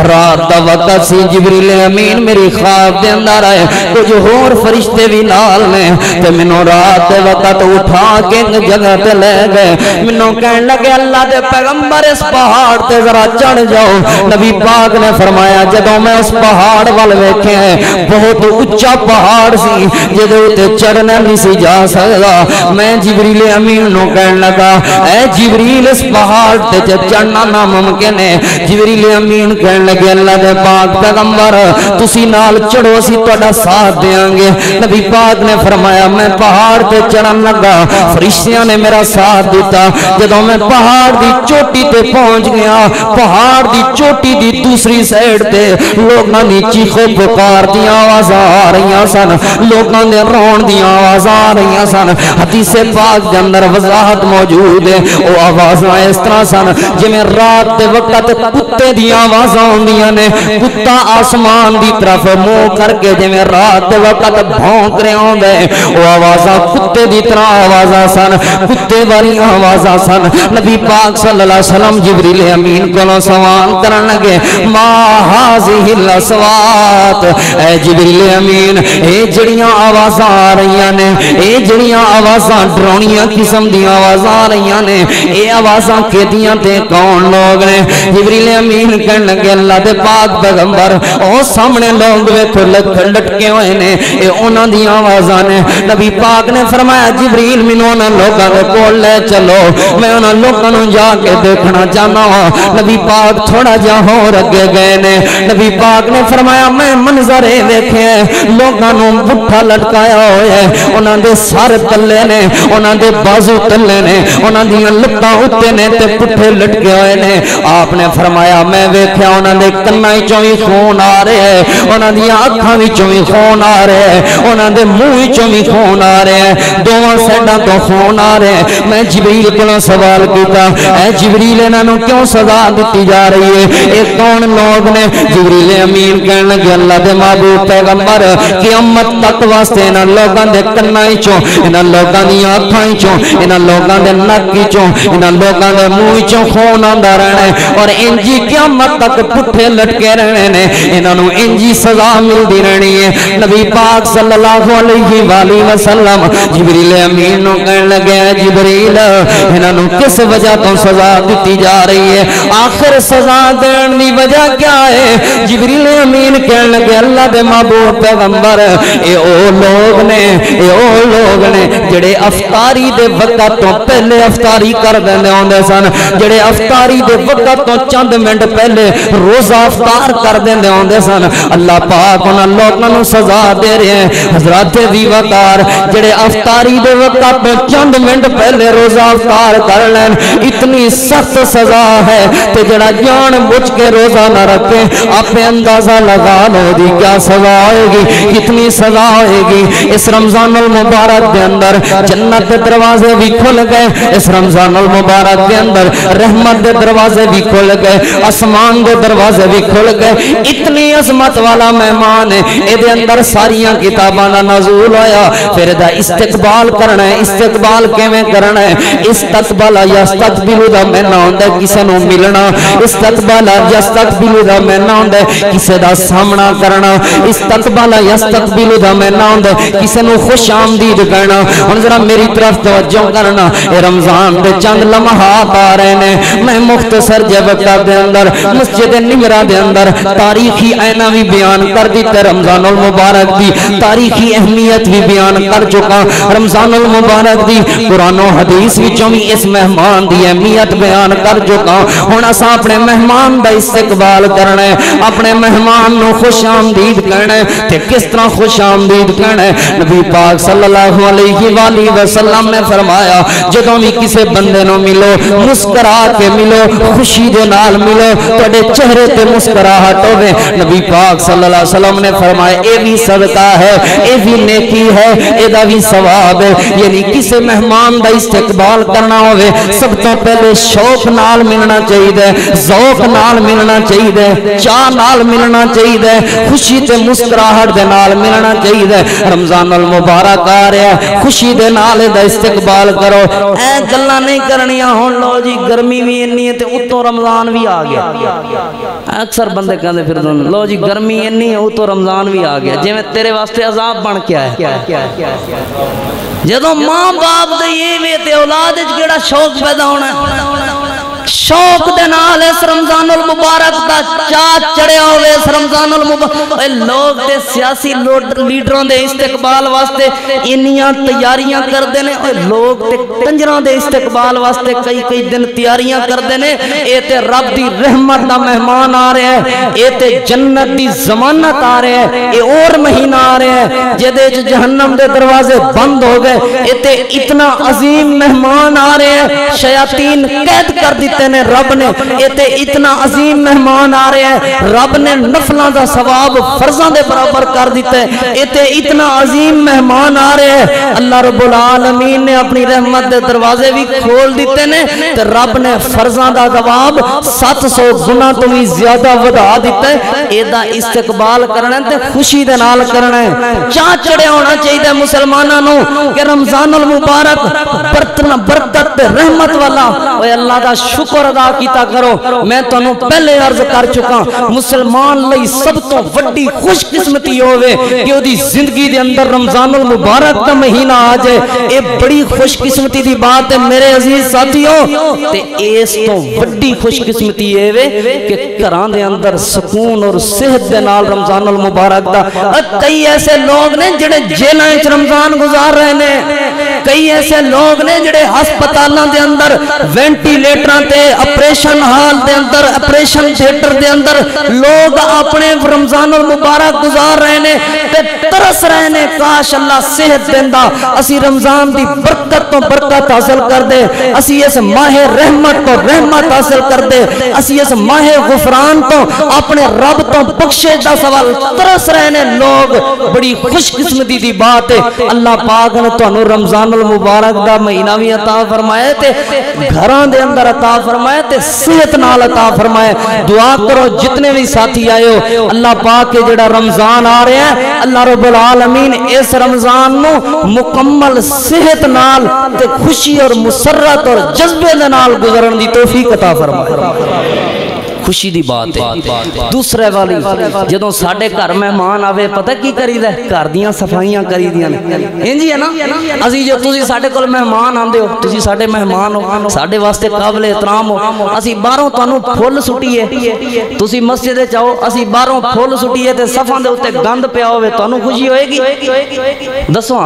A: رات دا وقت سی جبریل امین میری خواب دے اندر آئے کچھ اور فرشتے بھی نال نے تے منوں رات دے وقت اٹھا کے جگہ تے لے گئے منوں کہنے لگے اللہ دے پیغمبر اس پہاڑ تے ذرا چڑھ جاؤ نبی پاک نے فرمایا جدوں میں اس پہاڑ وال ویکھے ہیں بہت اونچا پہاڑ سی جدے تے چڑھنا نہیں سی جا سکدا میں جبریل امین نو کہن لگا اے جبریل اس پہاڑ تے چڑھنا ناممکن ہے جبریل امین کہن لگے اللہ دے پاک پیغمبر تسی نال چڑھو اسی تہاڈا ساتھ دیاں گے نبی پاک نے فرمایا میں پہاڑ تے چڑھن لگا فرشتیاں نے میرا ساتھ دیتا جدوں میں پہاڑ دی چوٹی تے پہنچ گیا پہاڑ دی چوٹی دی دوسری سائیڈ تے لوگاں دی چیخو پکار دیاں آواز آ رہیاں سن لوگاں دے رون دیاں آواز آ رہیاں سن حدیث پاک دے اندر وضاحت موجود ہے او آوازاں اس طرح سن جویں رات دے وقت کتے دی آوازاں ہوندیاں نے کتا آسمان دی طرف منہ کر کے جویں رات دے وقت بھونک رہا ہوندا ہے او آوازاں کتے دی طرح آوازاں سن کتے والی آوازاں سن نبی پاک صلی اللہ علیہ وسلم جبریل امین کولوں سوال کرن لگے ما هذه الاصوات اے جبریل امین اے جڑیاں آوازاں آ رہیاں نے اے جڑیاں آوازاں ڈرونیاں قسم دی آوازاں آ رہیاں نے اے آوازاں کیدیاں تے کون لوگ نے جبریل امین کہن لگے اللہ دے پاک پیغمبر او سامنے لوگ ویکھو لٹکے ہوئے نے اے انہاں دی آوازاں نے نبی پاک نے فرمایا جبریل مینوں انہاں لوکاں دے کول لے چلو میں انہاں لوکاں نوں جا کے دیکھنا چاہنا ہاں نبی پاک تھوڑا جا ہور اگے گئے نے نبی پاک نے فرمایا میں منظر ویکھے لوگاں نوں پٹھا لٹکایا ہویا ہے انہاں دے سر تلے نے انہاں دے بازو تلے نے انہاں دیاں لتاں اوتے نے تے پٹھے لٹکے ہوئے نے آپ نے فرمایا میں ویکھیا انہاں دے کناں وچوں وی خون آ رہا ہے انہاں دیاں اکھاں وچوں وی خون آ رہا ہے انہاں دے منہ وچوں وی خون آ رہا ہے دوواں سائیڈاں تو خون آ رہا ہے میں جبریل کولوں سوال کیتا اے جبریل انہاں نوں کیوں سزا دتی جا رہی ہے اے کون لوگ نے جبریل امین کہن لگے اللہ دے محبوب پیغمبر قیامت تک واسطے انہاں لوگاں دے کناں وچوں انہاں لوگاں دی اکھاں وچوں انہاں لوگاں دے نک وچوں انہاں لوگاں دے منہ وچوں خون آندا رہنا ہے اور انجی قیامت تک پٹھے لٹکے رہنے نے انہاں نوں انجی سزا ملدی رہنی ہے نبی پاک صلی اللہ علیہ وآلہ وسلم جبریل امین نوں کہن لگے جبریل انہاں نوں کس وجہ تو سزا دتی جا رہی ہے آخر سزا دین دی وجہ کیا ہے جبریل امین کہنے لگے اللہ دے محبوب پیغمبر اے او لوگ نے جڑے افطاری دے وقت تو پہلے افطاری کر دیندے ہوندے سن جڑے افطاری دے وقت تو چند منٹ پہلے روزہ افطار کر دیندے ہوندے سن اللہ پاک انہاں لوگاں نوں سزا دے رہے ہیں حضرات دی وقار جڑے افطاری دے وقت تو چند منٹ پہلے روزہ افطار کر لین اتنی سخت سزا ہے تے جڑا جان بوجھ کے روزہ نہ کے آپ اندازہ لگا لو دی کیا سزا ہوئے گی، کتنی سزا ہوئے گی۔ اس رمضان المبارک کے اندر جنت کے دروازے بھی کھل گئے، اس رمضان المبارک کے اندر رحمت کے دروازے بھی کھل گئے، آسمان کے دروازے بھی کھل گئے۔ اتنی عظمت والا مہمان ہے، اے اندر ساریاں کتاباں دا نزول ہویا، پھر دا استقبال کرنا ہے۔ استقبال کیویں کرنا ہے؟ استقبال یستقبل دا معنی ہوندا ہے کسے نو ملنا، استقبال یستقبل دا معنی ہوندا ہے کسے دا سامنا کرنا، استقبال یستقبل دا معنی ہوندا ہے کسے نو خوش آمدید کہنا۔ ہن ذرا میری طرف توجہ کرنا، اے رمضان دے چند لمحات آ رہے نے، میں مختصر جے وقت دے اندر مسجد نمرہ دے اندر تاریخی آئینہ بھی بیان کر دیتے، رمضان المبارک دی تاریخی اہمیت بھی بیان کر چکا، رمضان المبارک دی قرآن و حدیث وچوں بھی اس مہمان دی اہمیت بیان کر چکا۔ ہن اساں اپنے مہمان دا استقبال کرنا ہے، اپنے مہمان نو خوش آمدید کہنا ہے۔ تے کس طرح خوش آمدید کہنا ہے؟ نبی پاک صلی اللہ علیہ وآلہ وسلم نے فرمایا جدوں بھی کسے بندے نو ملو مسکرا کے ملو، خوشی دے نال ملو، تواڈے چہرے تے مسکراہٹ ہوے۔ نبی پاک صلی اللہ علیہ وسلم نے فرمایا اے بھی صدقہ ہے، اے بھی نیکی ہے، اے دا بھی ثواب ہے۔ یعنی کسے مہمان دا استقبال کرنا ہوے سب تو پہلے شوق نال ملنا چاہیے، ذوق نال ملنا چاہیے، چاہ نال ملنا چاہیے، خوشی تے مسکراہٹ دے نال ملنا چاہیے۔ رمضان المبارک آ رہا ہے، خوشی دے نال دا استقبال کرو۔ اے گلاں نہیں کرنیاں ہن لو جی گرمی بھی انی ہے تے اتوں رمضان بھی آ گیا۔ اکثر بندے کہندے پھر لو جی گرمی انی ہے اتوں رمضان بھی آ گیا، جویں تیرے واسطے عذاب بن کے آیا۔ جدوں ماں باپ دے یہ وے تے اولاد وچ کیڑا شوق پیدا ہونا، شوق دے نال اس رمضان المبارک دا چاہ چڑھیا ہوئے۔ اس رمضان المبارک لوگ تے سیاسی لیڈراں دے استقبال واسطے انیاں تیاریاں کردے نے، لوگ تے کنجراں دے استقبال واسطے کئی دن تیاریاں کردے نے۔ اے تے رب دی رحمت دا مہمان آ رہا ہے، اے تے جنت دی ضمانت آ رہا ہے، اے اور مہینہ آ رہا ہے جدے جہنم دے دروازے بند ہو گئے۔ اے تے اتنا عظیم مہمان آ رہے ہیں، شیاطین قید کر دیتے نے رب نے، اتے اتنا عظیم مہمان آ رہے ہیں، رب نے نفلوں دا ثواب فرضاں دے برابر کر دیتے، اتے اتنا عظیم مہمان آ رہے ہیں۔ اللہ رب العالمین نے اپنی رحمت دے دروازے بھی کھول دیتے نے، تے رب نے فرضاں دا ثواب 700 گنا تو بھی زیادہ ودا دیتا ہے۔ اے دا استقبال کرنا تے خوشی دے نال کرنا ہے، چاہ چڑھے ہونا چاہیے مسلماناں نو کہ رمضان المبارک برکت تے رحمت والا، اے اللہ دا شکر ادا کیتا کرو۔ میں تانوں پہلے عرض کر چکا مسلمان لئی سب تو وڈی خوش قسمتی ہوئے کہ وہ دی زندگی دے اندر رمضان المبارک کا مہینہ آ جائے، اے بڑی خوش قسمتی دی بات ہے میرے عزیز ساتھیوں۔ تے اس تو وڈی خوش قسمتی ہوئے کہ گھراں دے اندر سکون اور صحت دے نال رمضان المبارک دا۔ کئی ایسے لوگ نے جڑے جیلاں وچ رمضان گزار رہے نے، کئی ایسے لوگ نے جڑے ہسپتالاں دے اندر وینٹیلیٹراں تے اپریشن ہال دے اندر اپریشن تھیٹر دے اندر لوگ اپنے رمضان المبارک گزار رہے نے تے ترس رہے نے کاش اللہ صحت دیندا، اسی رمضان دی برکت تو برکت حاصل کر دے، اسی اس ماہ رحمت تو رحمت حاصل کر دے، اسی اس ماہ غفران تو اپنے رب تو بخشش دا سوال ترس رہے نے لوگ۔ بڑی خوش قسمتی دی بات ہے، اللہ پاک نے تانوں رمضان المبارک دا مہینہ بھی عطا فرمایا تے گھراں دے اندر عطا فرمائے تے صحت نال عطا فرمائے۔ دعا کرو جتنے بھی ساتھی آئے ہو اللہ پاک کے جڑا رمضان آ رہے ہیں اللہ رب العالمین اس رمضان نو مکمل صحت نال تے خوشی اور مسرت اور جذبے دے نال گزرن دی توفیق عطا فرمائے۔ خوشی دی بات ہے۔ دوسرے والی جدوں ساڈے گھر مہمان آوے پتہ کی کریدا ہے؟ گھر دیاں صفائیاں کریدیاں نے، انجی ہے نا؟ اسی جو تسی ساڈے کول مہمان آندے ہو، تسی ساڈے مہمان ہو، ساڈے واسطے قابل احترام ہو، اسی باہروں تانوں پھل سٹیے، تسی مسجد وچ آؤ اسی باہروں پھل سٹیے تے صفاں دے اوتے گند پیا ہوے تانوں خوشی ہوئے گی؟ دسو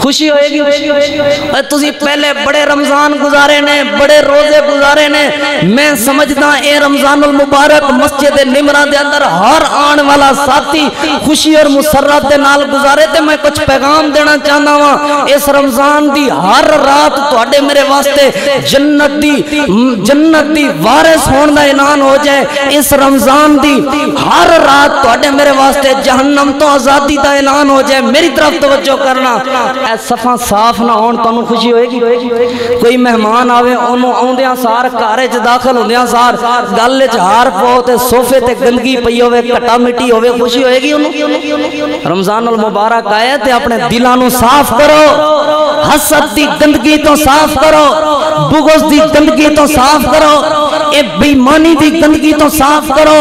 A: خوشی ہوئے گی؟ تسی پہلے بڑے رمضان گزارے نے، بڑے روزے گزارے نے، میں سمجھدا اے رمضان المبارک مسجد نمرہ دے اندر ہر آن والا ساتھی خوشی اور مسرت دے نال گزارے تے میں کچھ پیغام دینا چاہنا ہوں اس رمضان دی ہر رات تواڈے میرے واسطے جنت دی وارث ہون دا اعلان ہو جائے اس رمضان دی ہر رات تواڈے میرے واسطے جہنم تو آزادی دا اعلان ہو جائے میری طرف توجہ کرنا اے صفاں صاف نہ ہون تانوں خوشی ہوئے گی کوئی مہمان آوے اونوں آوندیاں سار گھر وچ داخل ہوندیاں سار گل وچ ہار پاؤ تے صوفے تے گندگی پئی ہوے کٹا مٹی ہوے خوشی ہوئے گی اونوں رمضان المبارک آئے تے اپنے دلاں نوں صاف کرو حسد دی گندگی تو صاف کرو بغض دی گندگی تو صاف کرو اے بے ایمانی دی گندگی تو صاف کرو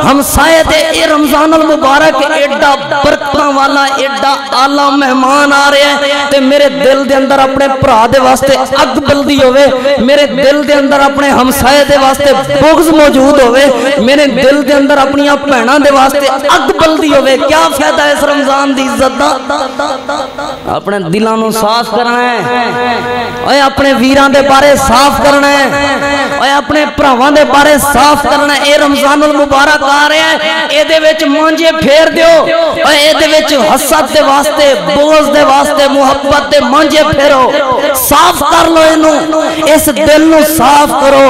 A: ہمسائے دے اے رمضان المبارک ایڈا برکتاں والا ایڈا اعلی مہمان آ رہے ہیں تے میرے دل دے اندر اپنے بھرا دے واسطے اگ بلدی ہوئے میرے دل دے اندر اپنے ہمسائے دے واسطے بغض موجود ہوئے میرے دل دے اندر اپنی بھیناں دے واسطے اگ بلدی ہوئے کیا فائدہ ہے اس رمضان دی عزت دا اپنے دلاں نوں صاف کرنا ہے اوے اپنے ویراں دے بارے صاف کرنا ہے اوے اپنے بھراواں دے بارے صاف کرنا ہے اے رمضان المبارک آ رہا ہے اے دے وچ مانجے پھیر دیو اوے اے دے وچ حسد دے واسطے بغض دے واسطے محبت دے مانجے پھیرو صاف کر لو اینوں اس دل نوں صاف کرو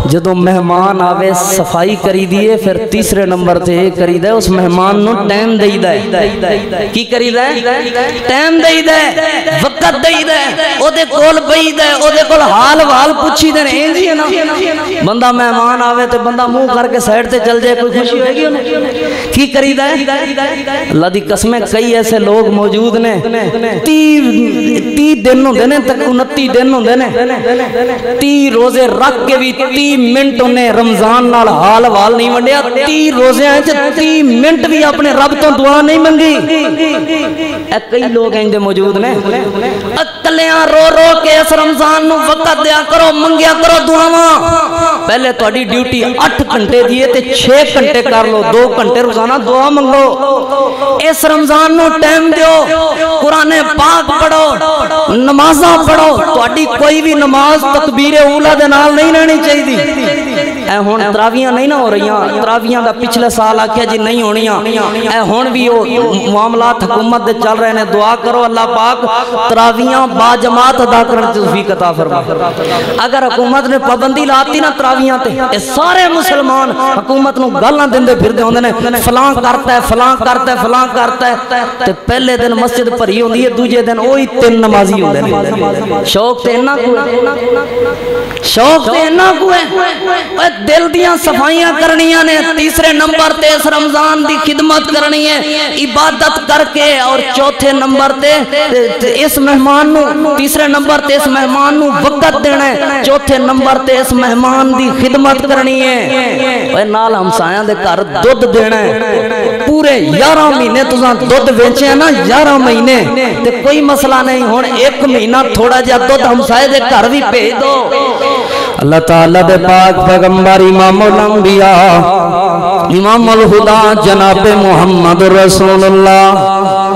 A: جدو مہمان آوے صفائی کری دیئے پھر تیسرے نمبر تے کری دے اس مہمان نو ٹائم دئی دے کی کری دے ٹائم دئی دے وقت دئی دے او دے کول بئی دے او دے کول حال وال پوچھی دے این جی ہے نا بندہ مہمان آوے تے بندہ منہ کر کے سائیڈ تے چل جائے کوئی خوشی ہوئے گی انہوں کی کری دے اللہ دی قسمیں کئی ایسے لوگ موجود نے 30 دن ہوندے نے تک 29 دن ہوندے نے 30 روزے رکھ کے بھی 30 منٹ انہیں رمضان نال حال وال نہیں ونڈیا 30 روزے ہیں 30 منٹ بھی اپنے رب تو دعا نہیں منگی اے کئی لوگ ہیں دے موجود نے اکلیاں رو رو کے اس رمضان نو وقت دیا کرو منگیا کرو دعاواں پہلے تہاڈی ڈیوٹی 8 گھنٹے دیے تے 6 گھنٹے کر لو 2 گھنٹے روزانہ دعا منگو اس رمضان نو ٹائم دیو قرآن پاک پڑھو نمازاں پڑھو تہاڈی کوئی بھی نماز تکبیر اولا دے نال نہیں رہنی چاہیے اے ہون تراویاں نہیں نہ ہو رہیاں تراویاں دا پچھلے سال آکھیا جی نہیں ہونیاں اے ہون بھی معاملات حکومت دے چل رہے ہیں دعا کرو اللہ پاک تراویاں با جماعت ادا کرنے توفیق عطا فرما اگر حکومت نے پابندی لاتی نا تراویاں تے اے سارے مسلمان حکومت نو گلاں دیندے پھردے ہوندے نے فلاں کرتا ہے فلاں کرتا ہے فلاں کرتا ہے تے پہلے دن مسجد بھری ہوندی ہے دوجے دن وہی 3 نمازی ہوندے نے شوق تے انہاں کو شوق تے انہاں کو ہے دل دیاں صفائیاں کرنیاں نے تیسرے نمبر تے اس رمضان دی خدمت کرنی ہے عبادت کر کے اور چوتھے نمبر تے اس مہمان نو تیسرے نمبر تے اس مہمان نو وقت دینا ہے چوتھے نمبر تے اس مہمان دی خدمت کرنی ہے اے نال ہمسایاں دے گھر دودھ دینا ہے پورے 11 مہینے تساں دودھ ویچے ہیں نا 11 مہینے تے کوئی مسئلہ نہیں ہن 1 مہینہ تھوڑا جہا دودھ ہمسائے دے گھر بھی بھیج دو اللہ تعالیٰ دے پاک پیغمبر امام الانبیاء امام الہدا جناب محمد رسول اللہ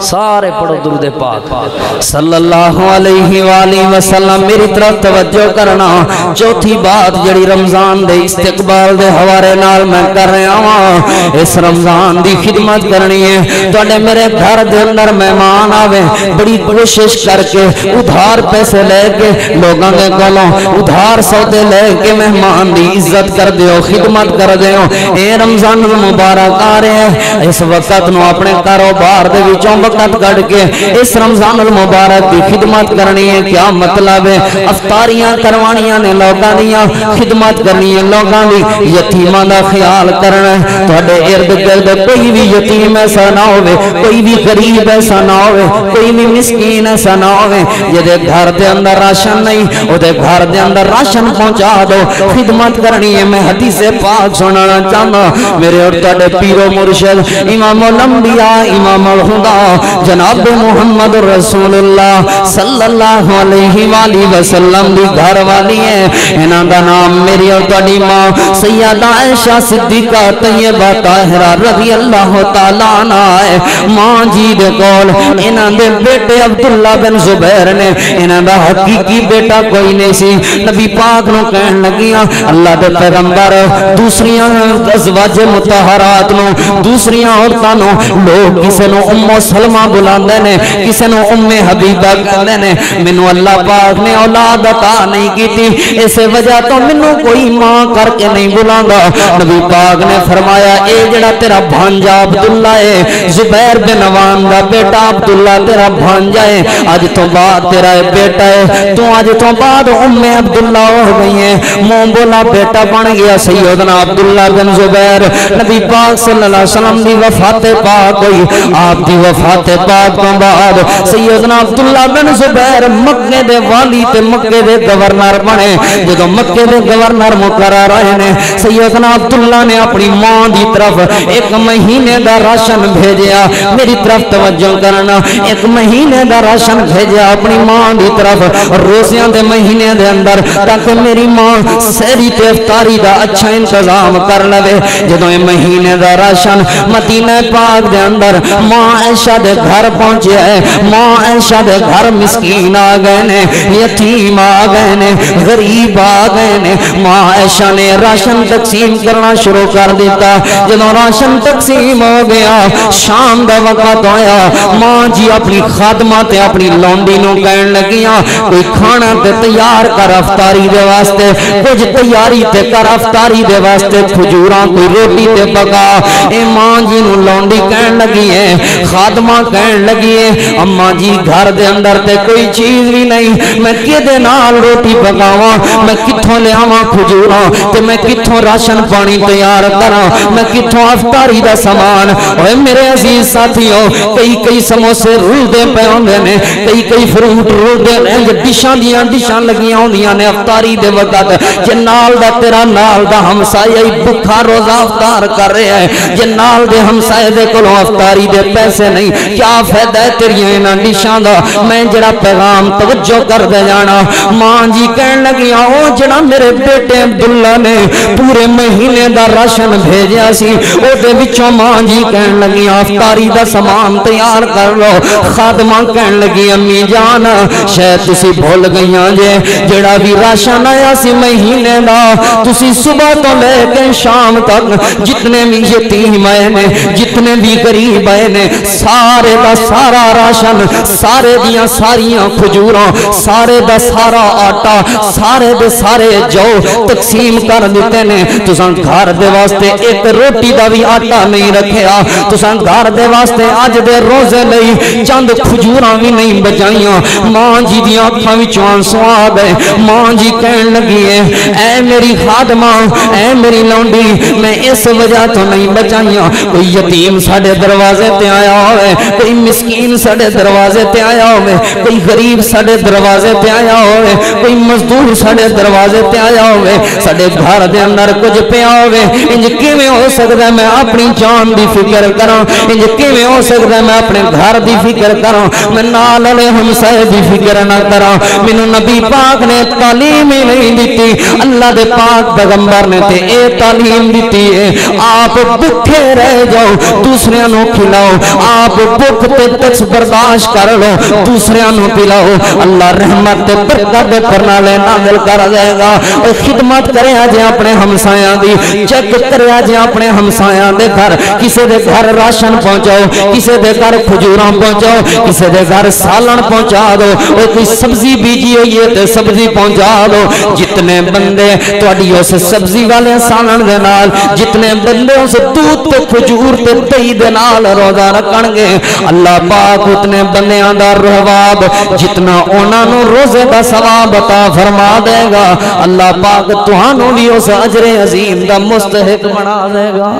A: سارے پڑھو درود پاک صلی اللہ علیہ وآلہ وسلم میری طرف توجہ کرنا چوتھی بات جڑی رمضان دے استقبال دے حوالے نال میں کر رہا ہوں اس رمضان دی خدمت کرنی ہے تو میرے گھر دے اندر مہمان آوے بڑی کوشش کر کے ادھار پیسے لے کے لوگاں دے کولوں ادھار سودے لے کے مہمان دی عزت کر دیو خدمت کر دیو اے رمضان مبارک آ رہے ہیں اس وقت نو اپنے کاروبار دے وچوں وقت کٹ کے اس رمضان المبارک کی خدمت کرنی ہے کیا مطلب ہے افطاریاں کروانیاں نے لوگاں دیاں خدمت کرنی ہے لوگاں دی یتیماں دا خیال کرنا ہے تہاڈے ارد گرد کوئی بھی یتیم ایسا نہ ہوے کوئی بھی غریب ایسا نہ ہوے کوئی بھی مسکین ایسا نہ ہوے جے گھر دے اندر راشن نہیں او دے گھر دے اندر راشن پہنچا دو خدمت کرنی ہے میں حدیث پاک سنانا چاہنا میرے اور تہاڈے پیر و مرشد امام الانبیاء امام الہدا جناب محمد رسول اللہ صلی اللہ علیہ وآلہ وسلم دی گھر والی ہے انہاں دا نام میری اور تہاڈی ماں سیدہ عائشہ صدیقہ طیبہ طاہرہ رضی اللہ تعالیٰ عنہ ہے ماں جی دے کول انہاں دے بیٹے عبداللہ بن زبیر نے انہاں دا حقیقی بیٹا کوئی نہیں سی نبی پاک نو کہن لگیاں اللہ دے پیغمبر دوسریاں ازواج مطہرات نو دوسریاں عورتاں نو لوگ کسے نو ام سلمہ بلاندے نے کسے نو ام حبیبہ کہندے نے مینوں اللہ پاک نے اولاد عطا نہیں کیتی اس وجہ تو مینوں کوئی ماں کر کے نہیں بلاندا نبی پاک نے فرمایا اے جڑا تیرا بھانجا عبداللہ ہے زبیر بن عوام دا بیٹا عبداللہ تیرا بھانجا ہے آج تو بعد تیرا بیٹا ہے تو آج تو بعد ام عبداللہ ہو گئی ہے منہ بولا بیٹا بن گیا سیدنا عبداللہ بن زبیر نبی پاک صلی اللہ علیہ وسلم دی وفات پاک ہوئی آپ دی وفات پاک تو بعد سیدنا عبداللہ بن زبیر مکے دے والی تے مکے دے گورنر بنے جدو مکے دے گورنر مقرر رہے نے سیدنا عبداللہ نے اپنی ماں دی طرف ایک مہینے دا راشن بھیجیا میری طرف توجہ کرنا ایک مہینے دا راشن بھیجیا اپنی ماں دی طرف روزیاں دے مہینے دے اندر تاکہ میری ماں سحری تے افطاری دا اچھا انتظام کر لے جدو یہ مہینے دا راشن مدینہ پاک دے اندر ماں عائشہ دے گھر پہنچے ہے ماں عائشہ دے گھر مسکین آ گئے نے یتیم آ گئے نے غریب آ گئے نے ماں عائشہ نے راشن تقسیم کرنا شروع کر دیتا جدو راشن تقسیم ہو گیا شام دا وقت آیا ماں جی اپنی خادمہ تے اپنی لونڈی نو کہن لگیاں کوئی کھانا تے تیار کر افطاری دے واسطے کچھ تیاری تے کر افطاری دے واسطے کھجوراں کوئی روٹی تے پکا اے ماں جی نو لونڈی کہن لگی ہے خادمہ کہن لگی ہے اماں جی گھر دے اندر تے کوئی چیز بھی نہیں میں کدے نال روٹی پکاواں میں کتھوں لے آواں کھجوراں تے میں کتھوں راشن پانی تیار کراں میں کتھوں افطاری دا سامان اوے میرے عزیز ساتھیو کئی سموسے رلدے پے ہوندے نے کئی فروٹ رلدے نے ڈشاں لگیاں ہوندیاں نے افطاری دے وقت جے نال دا تیرا نال دا ہمسایہ بھکھا روزہ افطار کر رہا ہے جے نال دے ہمسایہ دے کولوں افطاری دے پیسے نہیں کیا فائدہ ہے تیریاں انہاں ڈشاں دا میں جڑا پیغام توجہ کر دے جانا ماں جی کہن لگی او جڑا میرے بیٹے عبداللہ نے پورے مہینے دا راشن بھیجیا سی او دے وچوں ماں جی کہن لگی افطاری دا سامان تیار کر لو خادمہ کہن لگی امی جان شاید تسی بھول گئیاں جے جڑا بھی راشن آیا سی مہینے دا تسی صبح تو لے کے شام تک جتنے بھی یتیم آئے نے جتنے بھی غریب آئے نے سارے دا سارا راشن سارے دیاں ساریاں کھجوراں سارے دا سارا آٹا سارے دے سارے جو تقسیم کر دیتے نے تساں گھر دے واسطے ایک روٹی دا بھی آٹا نہیں رکھیا تساں گھر دے واسطے اج دے روزے لئی چند کھجوراں بھی نہیں بچائیاں ماں جی دیاں اکھاں وچوں آنسو آ گئے ماں جی کہن لگی ہے اے میری خادمہ اے میری لونڈی میں اس وجہ تو نہیں بچائیاں کوئی یتیم ساڈے دروازے تے آیا ہوئے کوئی مسکین ساڈے دروازے تے آیا ہوئے کوئی غریب ساڈے دروازے تے آیا ہوئے کوئی مزدور ساڈے دروازے تے آیا ہوئے ساڈے گھر دے اندر کچھ پیا ہوئے انج کیویں ہو سکدا ہے میں اپنی جان دی فکر کراں انج کیویں ہو سکدا ہے میں اپنے گھر دی فکر کراں میں نال والے ہمسائے دی فکر نہ کراں مینوں نبی پاک نے تعلیم ہی نہیں دتی اللہ دے پاک پیغمبر نے تے اے تعلیم دتی ہے آپ بھوکے رہ جاؤ دوسریاں نو کھلاؤ آپ بھوک تے تچ برداشت کر لو دوسریاں نو پلاؤ اللہ رحمت تے برکت دے پرنالے نازل کر دے گا او خدمت کرے جے اپنے ہمسایاں دی چیک کرے جے اپنے ہمسایاں دے گھر کسے دے گھر راشن پہنچاؤ کسے دے گھر کھجوراں پہنچاؤ کسے دے گھر سالن پہنچا دو او کوئی سبزی بیجی ہوئی ہے تے سبزی پہنچا دو جتنے بندے تواڈی اس سبزی والے سالن دے نال جتنے بندے اس دودھ تے کھجور تے دہی دے نال روزہ رکھن گے اللہ پاک اتنے بندیاں دا رواب جتنا انہاں نو روزے دا ثواب عطا فرما دے گا اللہ پاک تہانوں بھی اس اجر عظیم دا مستحق بنا دے گا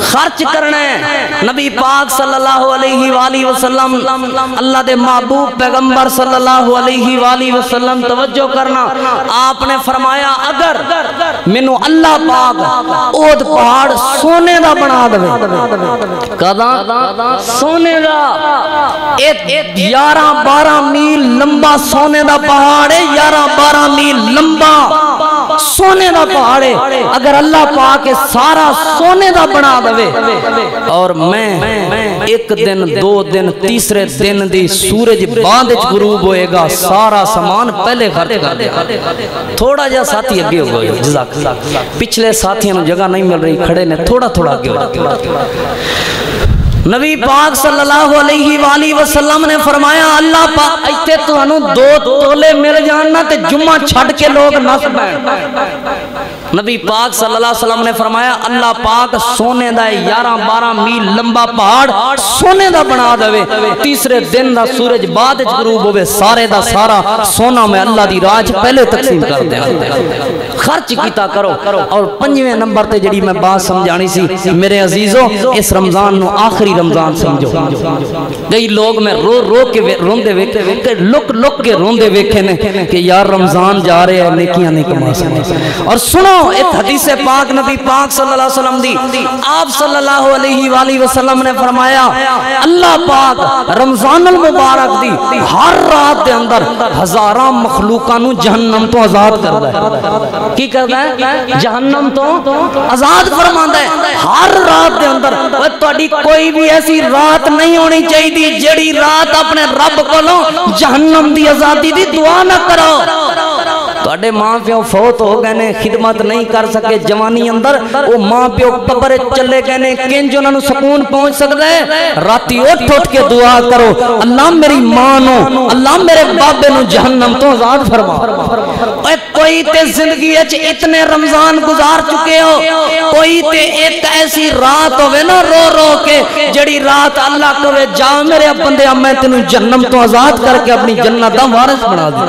A: خرچ کرنا ہے نبی پاک صلی اللہ علیہ وآلہ وسلم اللہ دے محبوب پیغمبر صلی اللہ علیہ وآلہ وسلم توجہ کرنا آپ نے فرمایا اگر مینوں اللہ پاک اود پہاڑ سونے دا بنا دے کدا سونے دا ایک 11-12 میل لمبا سونے دا پہاڑ ہے 11-12 میل لمبا سونے دا پہاڑ ہے اگر اللہ پاک سارا سونے دا بنا دے اور میں ایک دن 2 دن تیسرے دن دی سورج بعد وچ غروب ہوئے گا سارا سامان پہلے خرچ کر دے تھوڑا جا ساتھی اگے ہو گئے جزاک اللہ پچھلے ساتھیوں نے جگہ نہیں مل رہی کھڑے نے تھوڑا اگے ہو نبی پاک صلی اللہ علیہ وآلہ وسلم نے فرمایا اللہ پاک ایتے تو انہوں 2 تولے مل جاننا تے جمعہ چھڑ کے لوگ نس بیٹھ نبی پاک صلی اللہ علیہ وسلم نے فرمایا اللہ پاک سونے دا 11-12 میل لمبا پہاڑ سونے دا بنا دے تیسرے دن دا سورج بعد غروب ہوئے سارے دا سارا سونا میں اللہ دی راج پہلے تقسیم کر دے خرچ کیتا کرو اور 5ویں نمبر تے جڑی میں بات سمجھانی سی میرے عزیزو اس رمضان نو آخری رمضان سمجھو کئی لوگ میں رو کے روندے ویکھے لک کے روندے ویکھے نے کہ یار رمضان جا رہے ہیں نیکیاں نہیں کما سکتے اور سنو ایک حدیث پاک نبی پاک صلی اللہ علیہ وسلم دی آپ صلی اللہ علیہ وآلہ وسلم نے فرمایا اللہ پاک رمضان المبارک دی ہر رات دے اندر ہزاراں مخلوقاں نو جہنم تو آزاد کردا ہے کی کردا ہے جہنم تو آزاد فرماندا ہے ہر رات دے اندر تہاڈی کوئی بھی ایسی رات نہیں ہونی چاہیے جڑی رات اپنے رب کولوں جہنم دی آزادی دی دعا نہ کرو تواڈے ماں پیو فوت ہو گئے نے خدمت نہیں کر سکے جوانی اندر وہ ماں پیو قبر چلے گئے نے کنج انہاں نوں سکون پہنچ سکدا ہے راتی اٹھ کے دعا کرو اللہ میری ماں نو اللہ میرے بابے نو جہنم تو آزاد فرما اے کوئی تے زندگی وچ اتنے رمضان گزار چکے ہو کوئی تے ایک ایسی رات ہوے نا رو کے جڑی رات اللہ کہے جا میرے بندے میں تینوں جہنم تو آزاد کر کے اپنی جنت دا وارث بنا دوں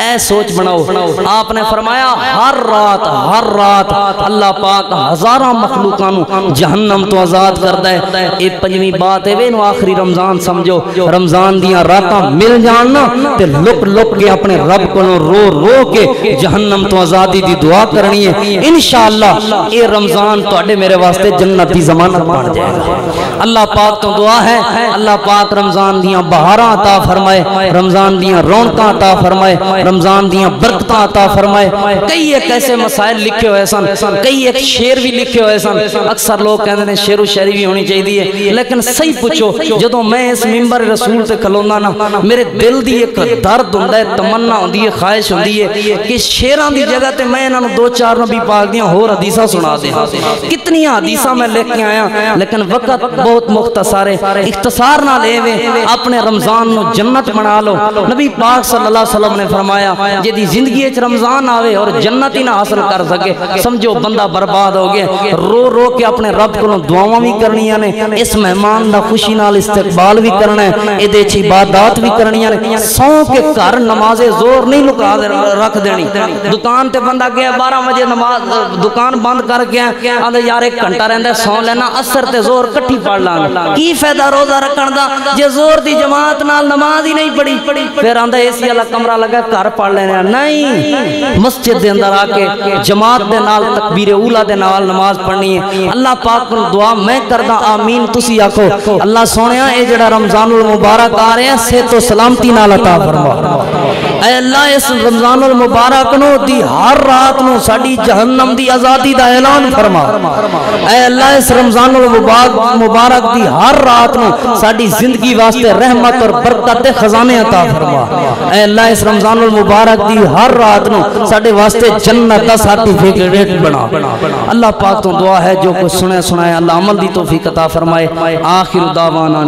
A: اے سوچ بناؤ آپ نے فرمایا ہر رات اللہ پاک ہزاراں مخلوقاں نو جہنم تو آزاد کردا ہے اے 5ویں بات ہے نو آخری رمضان سمجھو رمضان دیاں راتاں مل جان نا تے لک کے اپنے رب کو رو کے جہنم تو آزادی دی دعا کرنی ہے انشاءاللہ اے رمضان تواڈے میرے واسطے جنت دی ضمانت بن جائے گا اللہ پاک تو دعا ہے اللہ پاک رمضان دیاں بہاراں عطا فرمائے رمضان دیاں رونقاں عطا فرمائے رمضان دیاں برکتاں عطا فرمائے کئی ایک ایسے مسائل لکھے ہوئے سن کئی ایک شعر بھی لکھے ہوئے سن اکثر لوگ کہتے ہیں شعر و شاعری بھی ہونی چاہیے لیکن صحیح پوچھو جدوں میں اس منبر رسول تے کھلوندا نا میرے دل دی ایک درد ہوندا ہے تمنا ہوندی ہے خواہش ہوندی ہے کہ شعراں دی جگہ تے میں انہاں نوں 2-4 نبی پاک دیاں ہور حدیثاں سنا دیاں کتنی حدیثاں میں لے کے آیا لیکن وقت بہت مختصر ہے اختصار نال اے اپنے رمضان نو جنت بنا لو نبی پاک صلی اللہ علیہ وسلم نے فرمایا جدی زندگی وچ رمضان آوے اور جنت ہی نہ حاصل کر سکے سمجھو بندہ برباد ہو گیا رو کے اپنے رب کو دعاواں بھی کرنیاں نے اس مہمان دا خوشی نال استقبال بھی کرنا ہے اے دے چ عبادات بھی کرنیاں نے سو کے گھر نماز زور نہیں لکا رکھ دینی دکان تے بندہ گیا 12 بجے نماز دکان بند کر گیا آندے یار 1 گھنٹہ رہندا سو لینا اثر تے زور کٹھی پڑھ لاں کی فائدہ روزہ رکھن دا جے زور دی جماعت نال نماز ہی نہیں پڑھی پھر آندا اے سی والا کمرہ لگا گھر پڑھ لینا نہیں مسجد دے اندر آ کے جماعت دے نال تکبیر اولا دے نال نماز پڑھنی ہے اللہ پاک کو دعا میں کردا آمین تسی آکھو اللہ سونیا اے جڑا رمضان المبارک آ رہے ہیں صحت و سلامتی نال عطا فرما اے اللہ اس رمضان المبارک نو دی ہر رات نو ساڈی جہنم دی آزادی دا اعلان فرما اے اللہ اس رمضان المبارک دی ہر رات نو ساڈی زندگی واسطے رحمت اور برکت دے خزانے عطا فرما اے اللہ اس رمضان المبارک دی ہر رات نو ساڈے واسطے جنت دا سرٹیفکیٹ بنا اللہ پاک تو دعا ہے جو کچھ سنے سنائے اللہ عمل دی توفیق عطا فرمائے آخر دعوانا